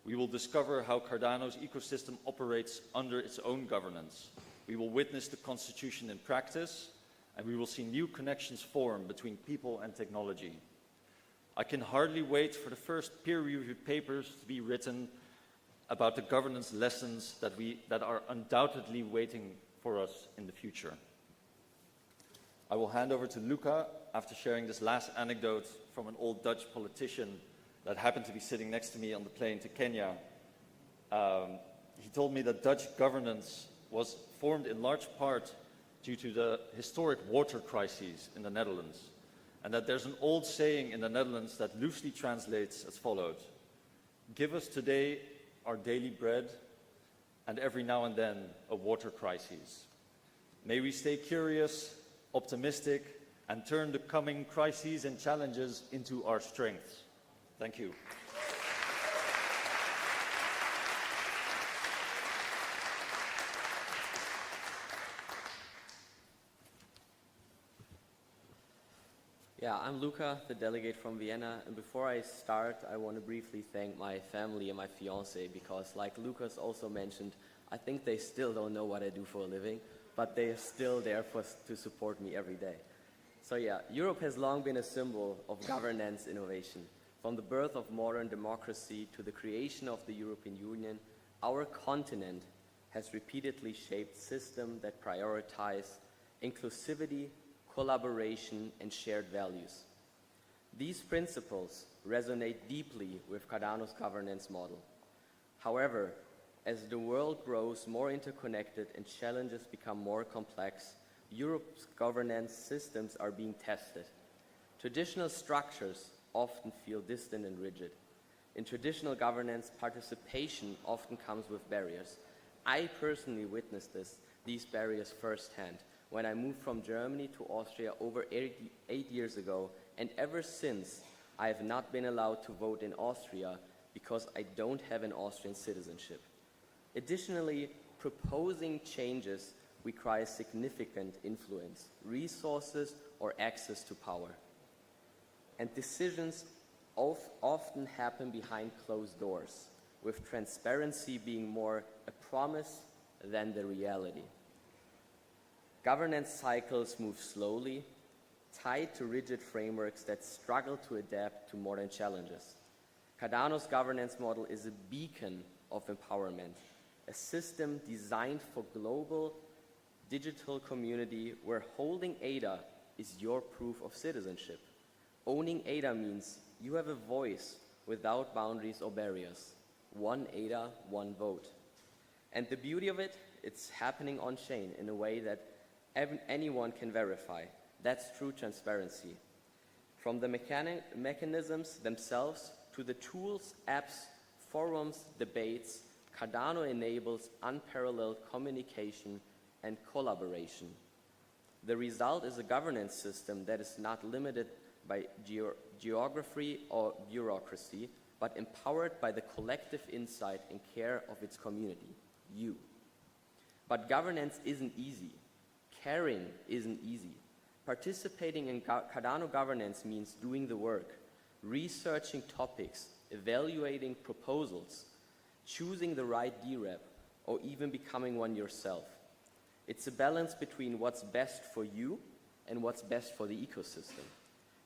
We will discover how Cardano's ecosystem operates under its own governance. We will witness the constitution in practice, and we will see new connections form between people and technology. I can hardly wait for the first peer-reviewed papers to be written about the governance lessons that are undoubtedly waiting for us in the future. I will hand over to Luca after sharing this last anecdote from an old Dutch politician that happened to be sitting next to me on the plane to Kenya. He told me that Dutch governance was formed in large part due to the historic water crises in the Netherlands, and that there's an old saying in the Netherlands that loosely translates as follows: "Give us today our daily bread, and every now and then a water crisis." May we stay curious, optimistic, and turn the coming crises and challenges into our strengths. Thank you. Yeah, I'm Luca, the delegate from Vienna, and before I start, I want to briefly thank my family and my fiance, because like Lucas also mentioned, I think they still don't know what I do for a living, but they are still there to support me every day. So yeah, Europe has long been a symbol of governance innovation. From the birth of modern democracy to the creation of the European Union, our continent has repeatedly shaped systems that prioritize inclusivity, collaboration, and shared values. These principles resonate deeply with Cardano's governance model. However, as the world grows more interconnected and challenges become more complex, Europe's governance systems are being tested. Traditional structures often feel distant and rigid. In traditional governance, participation often comes with barriers. I personally witnessed these barriers firsthand when I moved from Germany to Austria over 8 years ago, and ever since I have not been allowed to vote in Austria because I don't have an Austrian citizenship. Additionally, proposing changes requires significant influence, resources, or access to power. And decisions often happen behind closed doors, with transparency being more a promise than the reality. Governance cycles move slowly, tied to rigid frameworks that struggle to adapt to modern challenges. Cardano's governance model is a beacon of empowerment, a system designed for global digital community where holding ADA is your proof of citizenship. Owning ADA means you have a voice without boundaries or barriers. One ADA, one vote. And the beauty of it, it's happening on-chain in a way that anyone can verify. That's true transparency. From the mechanisms themselves to the tools, apps, forums, debates, Cardano enables unparalleled communication and collaboration. The result is a governance system that is not limited by geography or bureaucracy, but empowered by the collective insight and care of its community, you. But governance isn't easy. Caring isn't easy. Participating in Cardano governance means doing the work, researching topics, evaluating proposals, choosing the right DREP, or even becoming one yourself. It's a balance between what's best for you and what's best for the ecosystem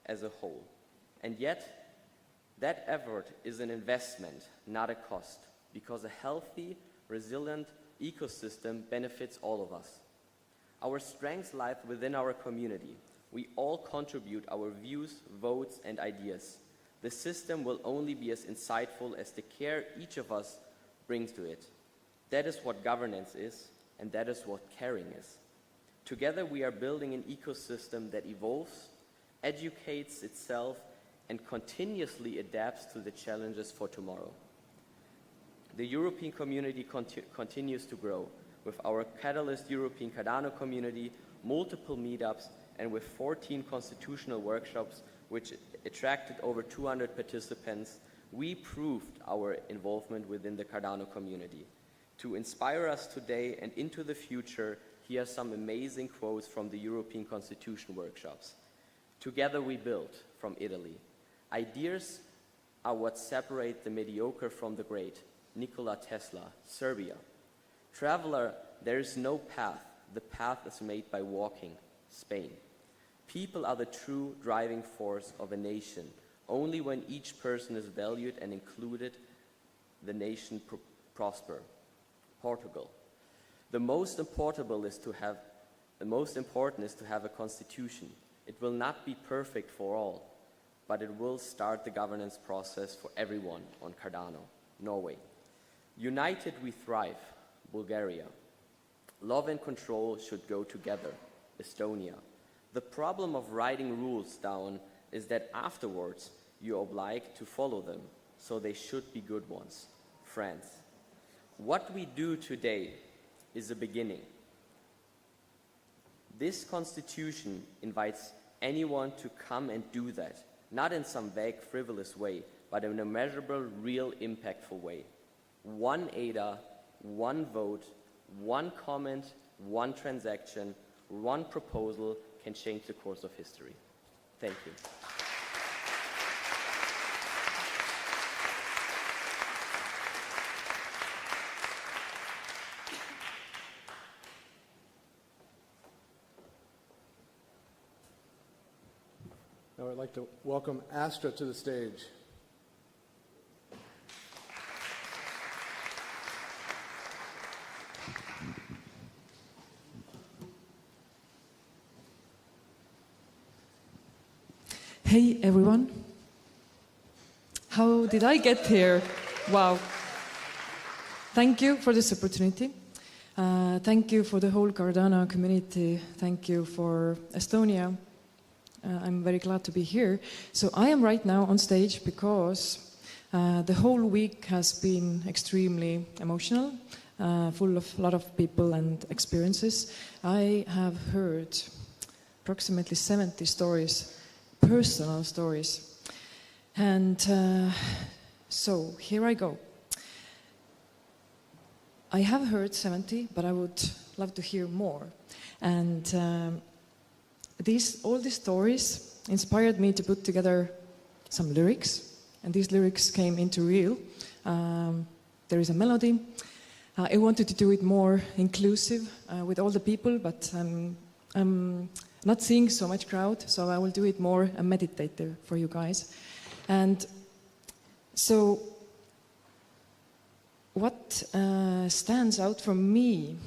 as a whole. And yet, that effort is an investment, not a cost, because a healthy, resilient ecosystem benefits all of us. Our strengths lie within our community. We all contribute our views, votes, and ideas. The system will only be as insightful as the care each of us brings to it. That is what governance is, and that is what caring is. Together we are building an ecosystem that evolves, educates itself, and continuously adapts to the challenges for tomorrow. The European community continues to grow, with our Catalyst European Cardano community, multiple meetups, and with 14 constitutional workshops, which attracted over 200 participants. We proved our involvement within the Cardano community. To inspire us today and into the future, here are some amazing quotes from the European Constitution workshops. Together we build, from Italy. Ideas are what separate the mediocre from the great. Nikola Tesla, Serbia. Traveler, there is no path. The path is made by walking. Spain. People are the true driving force of a nation. Only when each person is valued and included, the nation prosper. Portugal. The most important is to have a constitution. It will not be perfect for all, but it will start the governance process for everyone on Cardano. Norway. United we thrive. Bulgaria. Love and control should go together. Estonia. The problem of writing rules down is that afterwards you're obliged to follow them, so they should be good ones. France. What we do today is a beginning. This constitution invites anyone to come and do that, not in some vague, frivolous way, but in a measurable, real, impactful way. One ADA, one vote, one comment, one transaction, one proposal can change the course of history. Thank you. Now I'd like to welcome Astra to the stage. Hey everyone. How did I get here? Wow. Thank you for this opportunity. Thank you for the whole Cardano community. Thank you for Estonia. I'm very glad to be here. So I am right now on stage because the whole week has been extremely emotional, full of a lot of people and experiences. I have heard approximately 70 stories, personal stories. And so here I go. I have heard 70, but I would love to hear more. And all these stories inspired me to put together some lyrics, and these lyrics came into real. There is a melody. I wanted to do it more inclusive with all the people, but I'm not seeing so much crowd, so I will do it more meditative for you guys. And so what stands out for me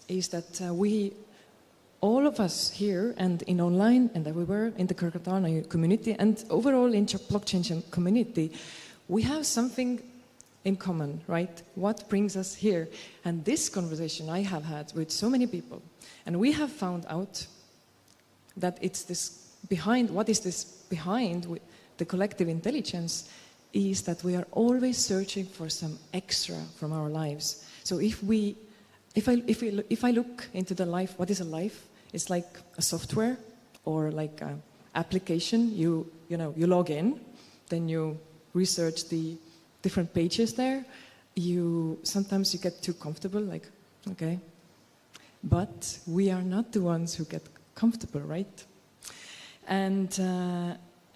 is that all of us here and in online and everywhere in the Cardano community and overall in blockchain community, we have something in common, right? What brings us here? And this conversation I have had with so many people, and we have found out that it's this behind, what is this behind the collective intelligence is that we are always searching for some extra from our lives. So if I look into the life, what is a life? It's like a software or like an application. You log in, then you research the different pages there. Sometimes you get too comfortable, like, okay. But we are not the ones who get comfortable, right? And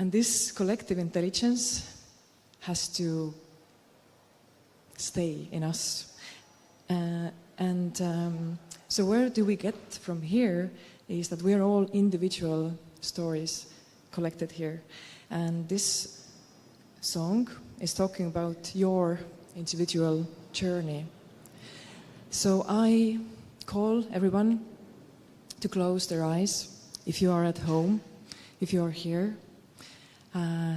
this collective intelligence has to stay in us. So where do we get from here is that we are all individual stories collected here. And this song is talking about your individual journey. So I call everyone to close their eyes. If you are at home, if you are here,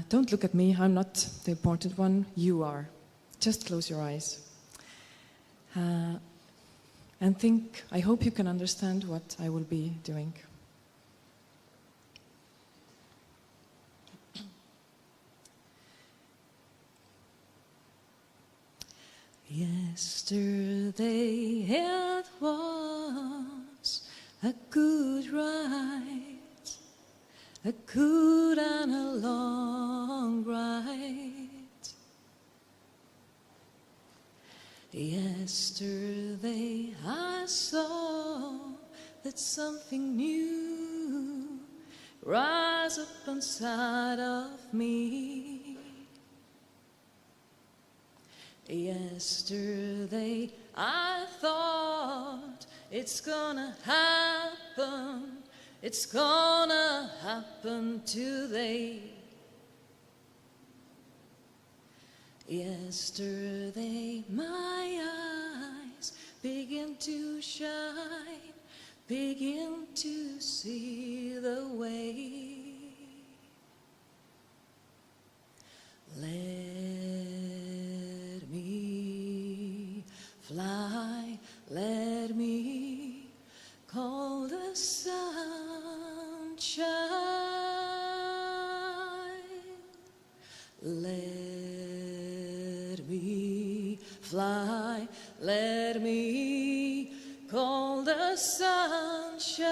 don't look at me, I'm not the important one, you are. Just close your eyes. And think, I hope you can understand what I will be doing. Yesterday it was a good ride, a good and a long ride. Yesterday I saw that something new rise up inside of me. Yesterday I thought it's gonna happen today. Yesterday my eyes begin to shine, begin to see the way. Let me fly, let me call the sunshine. Let me fly, let me call the sunshine.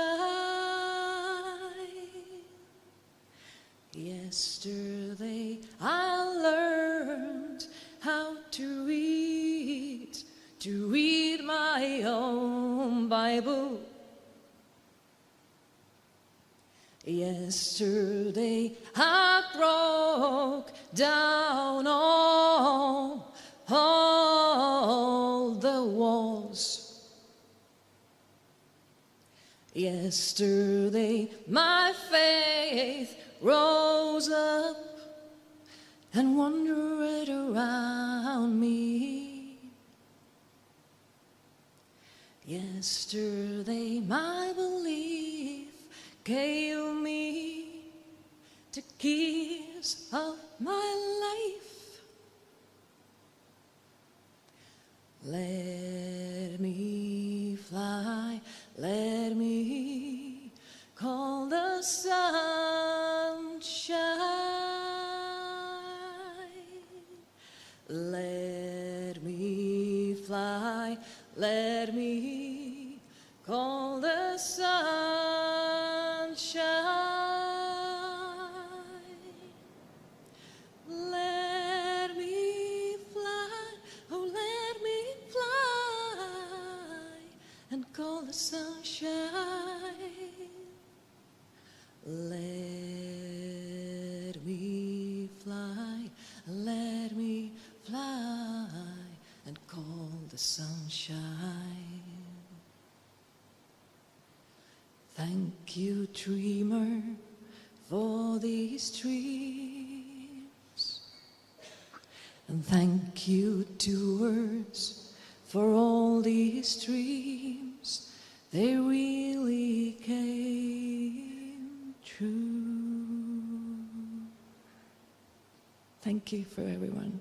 Yesterday I learned how to read my own Bible. Yesterday I broke down all the walls. Yesterday my faith rose up and wandered around me. Yesterday my belief gave me the keys of my life. Let me fly, let me call the sunshine. Let me fly, let me call the sunshine. Let me fly, oh let me fly and call the sunshine. Let me fly and call the sunshine. Thank you, dreamer, for these dreams. And thank you, doers, for all these dreams. They really came true. Thank you for everyone.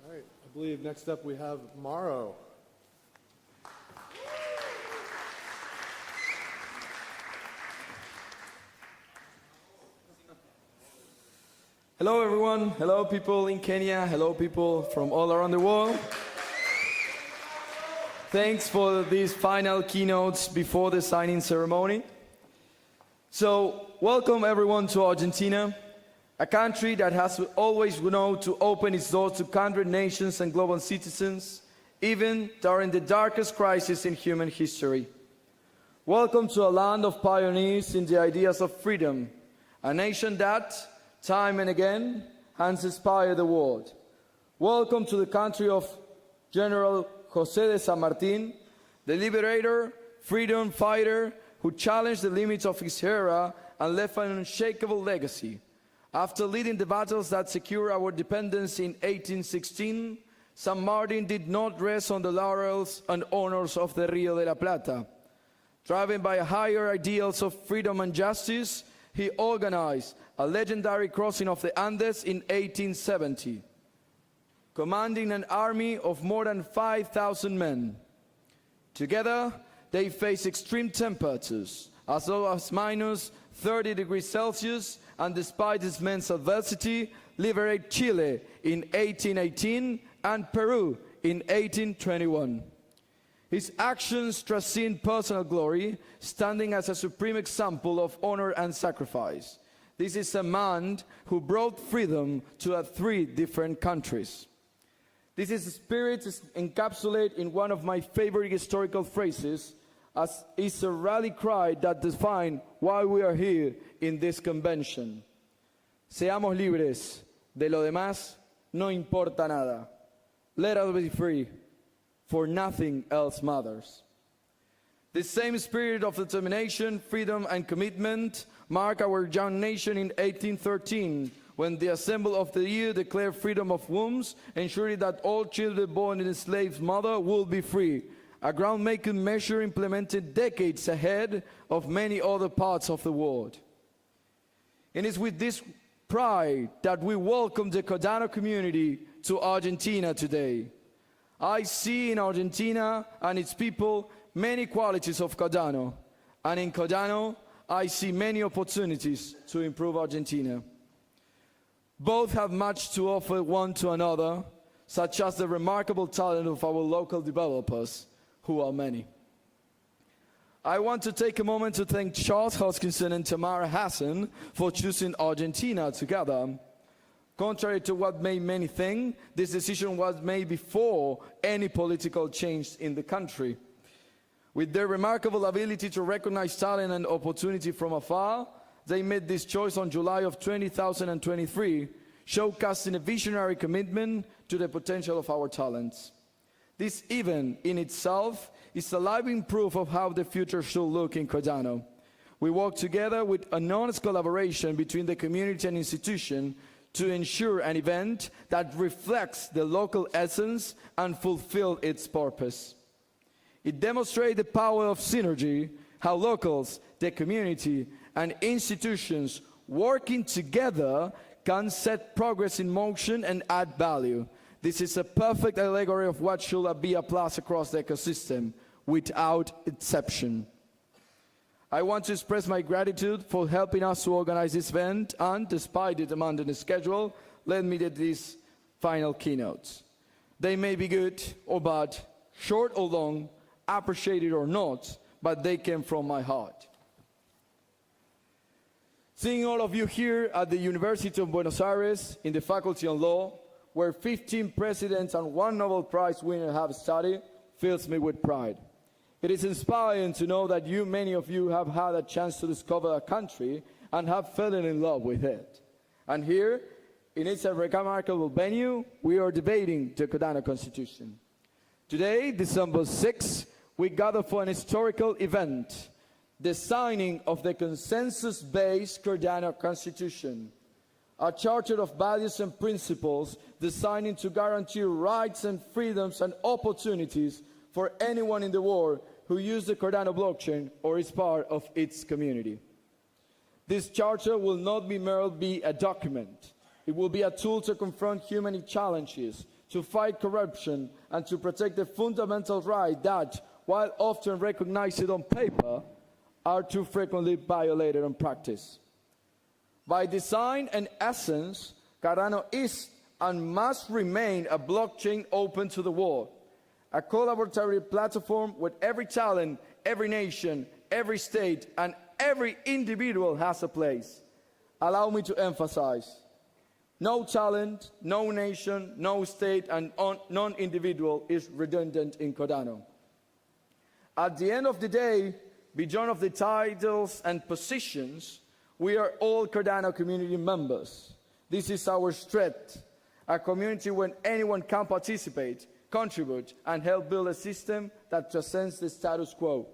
All right, I believe next up we have Mauro. Hello everyone, hello people in Kenya, hello people from all around the world. Thanks for these final keynotes before the signing ceremony. So, welcome everyone to Argentina, a country that has always known to open its doors to 100 nations and global citizens, even during the darkest crisis in human history. Welcome to a land of pioneers in the ideas of freedom, a nation that, time and again, has inspired the world. Welcome to the country of General José de San Martín, the liberator, freedom fighter, who challenged the limits of his era and left an unshakable legacy. After leading the battles that secured our independence in 1816, San Martín did not rest on the laurels and honors of the Rio de la Plata. Driven by higher ideals of freedom and justice, he organized a legendary crossing of the Andes in 1870, commanding an army of more than 5,000 men. Together, they faced extreme temperatures, as low as minus 30 degrees Celsius, and despite this immense adversity, liberate Chile in 1818 and Peru in 1821. His actions transcend personal glory, standing as a supreme example of honor and sacrifice. This is a man who brought freedom to 3 different countries. This is spirit encapsulated in one of my favorite historical phrases, as is a rally cry that defines why we are here in this convention. Seamos libres, de lo demás no importa nada. Let us be free, for nothing else matters. The same spirit of determination, freedom, and commitment marked our young nation in 1813, when the Assembly of the Year declared freedom of wombs, ensuring that all children born in a slave's mother will be free, a groundbreaking measure implemented decades ahead of many other parts of the world. And it's with this pride that we welcome the Cardano community to Argentina today. I see in Argentina and its people many qualities of Cardano, and in Cardano I see many opportunities to improve Argentina. Both have much to offer one to another, such as the remarkable talent of our local developers, who are many. I want to take a moment to thank Charles Hoskinson and Tamara Hassan for choosing Argentina together. Contrary to what many think, this decision was made before any political change in the country. With their remarkable ability to recognize talent and opportunity from afar, they made this choice on July of 2023, showcasing a visionary commitment to the potential of our talents. This event in itself is a living proof of how the future should look in Cardano. We work together with an honest collaboration between the community and institution to ensure an event that reflects the local essence and fulfills its purpose. It demonstrates the power of synergy, how locals, the community, and institutions working together can set progress in motion and add value. This is a perfect allegory of what should be applied across the ecosystem, without exception. I want to express my gratitude for helping us to organize this event, and despite the demanding schedule, let me do these final keynotes. They may be good or bad, short or long, appreciated or not, but they came from my heart. Seeing all of you here at the University of Buenos Aires in the Faculty of Law, where 15 presidents and 1 Nobel Prize winner have studied, fills me with pride. It is inspiring to know that many of you have had a chance to discover a country and have fallen in love with it. And here, in its remarkable venue, we are debating the Cardano Constitution. Today, December 6th, we gather for an historical event, the signing of the consensus-based Cardano Constitution, a charter of values and principles designed to guarantee rights and freedoms and opportunities for anyone in the world who uses the Cardano blockchain or is part of its community. This charter will not merely be a document. It will be a tool to confront human challenges, to fight corruption, and to protect the fundamental rights that, while often recognized on paper, are too frequently violated in practice. By design and essence, Cardano is and must remain a blockchain open to the world, a collaborative platform where every talent, every nation, every state, and every individual has a place. Allow me to emphasize, no talent, no nation, no state, and non-individual is redundant in Cardano. At the end of the day, beyond of the titles and positions, we are all Cardano community members. This is our strength, a community where anyone can participate, contribute, and help build a system that transcends the status quo.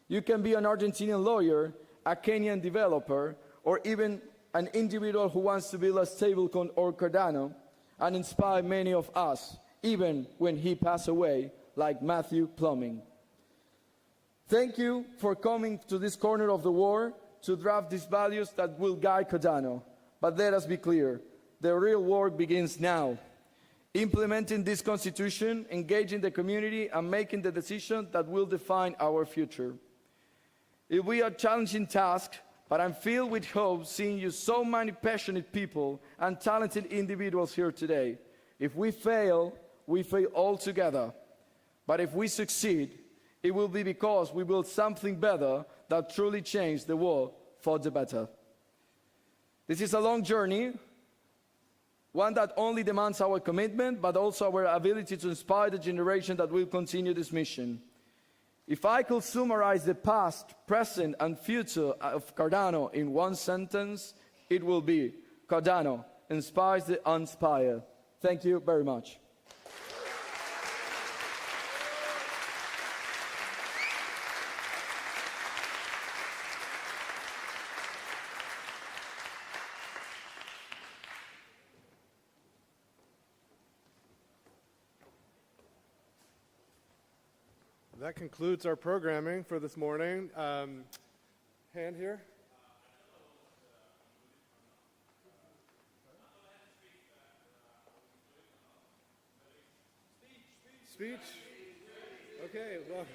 You can be an Argentinian lawyer, a Kenyan developer, or even an individual who wants to build a stablecoin or Cardano and inspire many of us, even when he passed away, like Matthew Plumbing. Thank you for coming to this corner of the world to draft these values that will guide Cardano. But let us be clear, the real work begins now. Implementing this constitution, engaging the community, and making the decision that will define our future. It will be a challenging task, but I'm filled with hope seeing you so many passionate people and talented individuals here today. If we fail all together. But if we succeed, it will be because we build something better that truly changes the world for the better. This is a long journey, one that only demands our commitment, but also our ability to inspire the generation that will continue this mission. If I could summarize the past, present, and future of Cardano in one sentence, it will be, Cardano inspires the uninspired. Thank you very much. That concludes our programming for this morning. Hand here. Speech? Okay, well,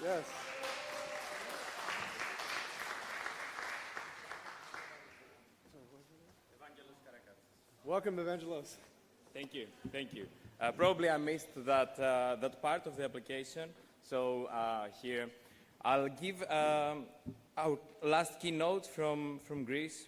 yes. Welcome, Evangelos. Thank you, thank you. Probably I missed that, that part of the application, so here I'll give our last keynote from Greece.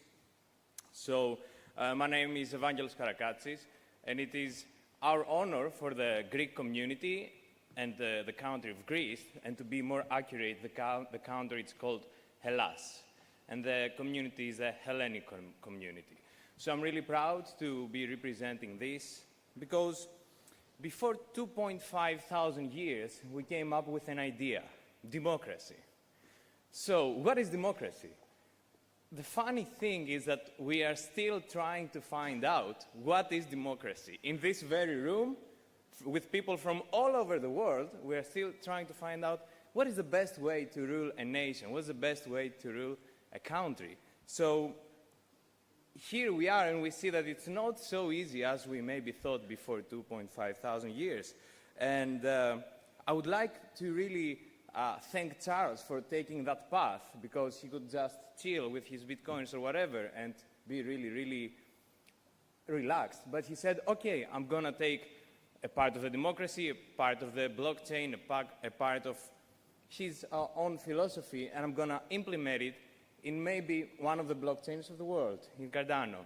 So my name is Evangelos Karakatsis, and it is our honor for the Greek community and the country of Greece, and to be more accurate, the country is called Hellas, and the community is a Hellenic community. So I'm really proud to be representing this, because before 2,500 years, we came up with an idea, democracy. So what is democracy? The funny thing is that we are still trying to find out what is democracy. In this very room, with people from all over the world, we are still trying to find out what is the best way to rule a nation, what's the best way to rule a country. So here we are, and we see that it's not so easy as we maybe thought before 2,500 years. And I would like to really thank Charles for taking that path, because he could just chill with his bitcoins or whatever and be really, really relaxed. But he said, okay, I'm going to take a part of the democracy, a part of the blockchain, a part of his own philosophy, and I'm going to implement it in maybe one of the blockchains of the world, in Cardano.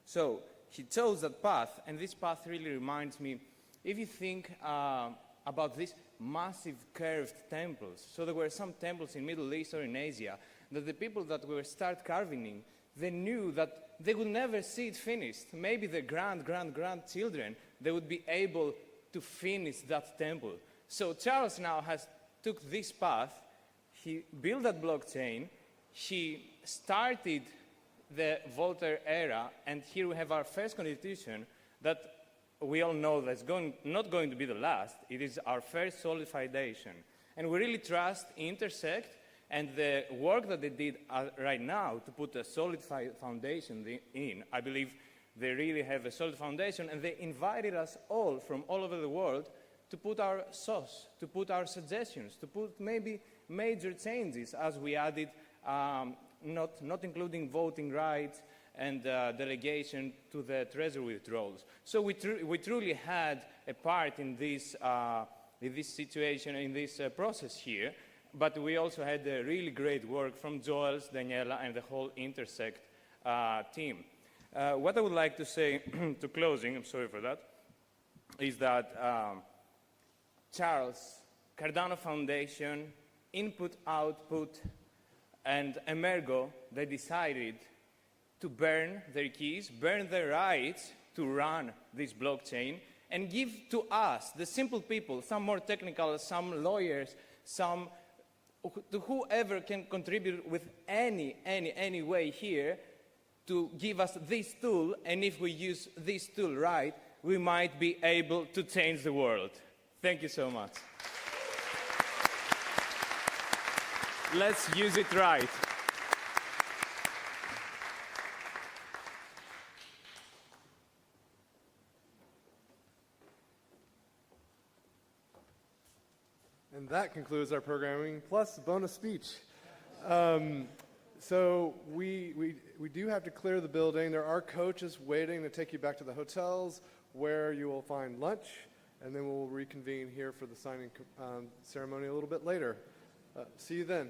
So he chose that path, and this path really reminds me, if you think about these massive curved temples, so there were some temples in Middle East or in Asia, that the people that were start carving in, they knew that they would never see it finished. Maybe the grandchildren, they would be able to finish that temple. So Charles now has took this path, he built that blockchain, he started the Voltaire era, and here we have our first constitution that we all know that's not going to be the last. It is our first solid foundation. And we really trust Intersect and the work that they did right now to put a solid foundation in. I believe they really have a solid foundation, and they invited us all from all over the world to put our sauce, to put our suggestions, to put maybe major changes as we added, not including voting rights and delegation to the treasury withdrawals. So we truly had a part in this situation, in this process here, but we also had really great work from Joel's, Daniela, and the whole Intersect team. What I would like to say to closing, I'm sorry for that, is that Charles, Cardano Foundation, Input, Output, and Emergo, they decided to burn their keys, burn their rights to run this blockchain, and give to us, the simple people, some more technical, some lawyers, some to whoever can contribute with any way here, to give us this tool, and if we use this tool right, we might be able to change the world. Thank you so much. Let's use it right. And that concludes our programming, plus bonus speech. So we do have to clear the building. There are coaches waiting to take you back to the hotels where you will find lunch, and then we'll reconvene here for the signing ceremony a little bit later. See you then.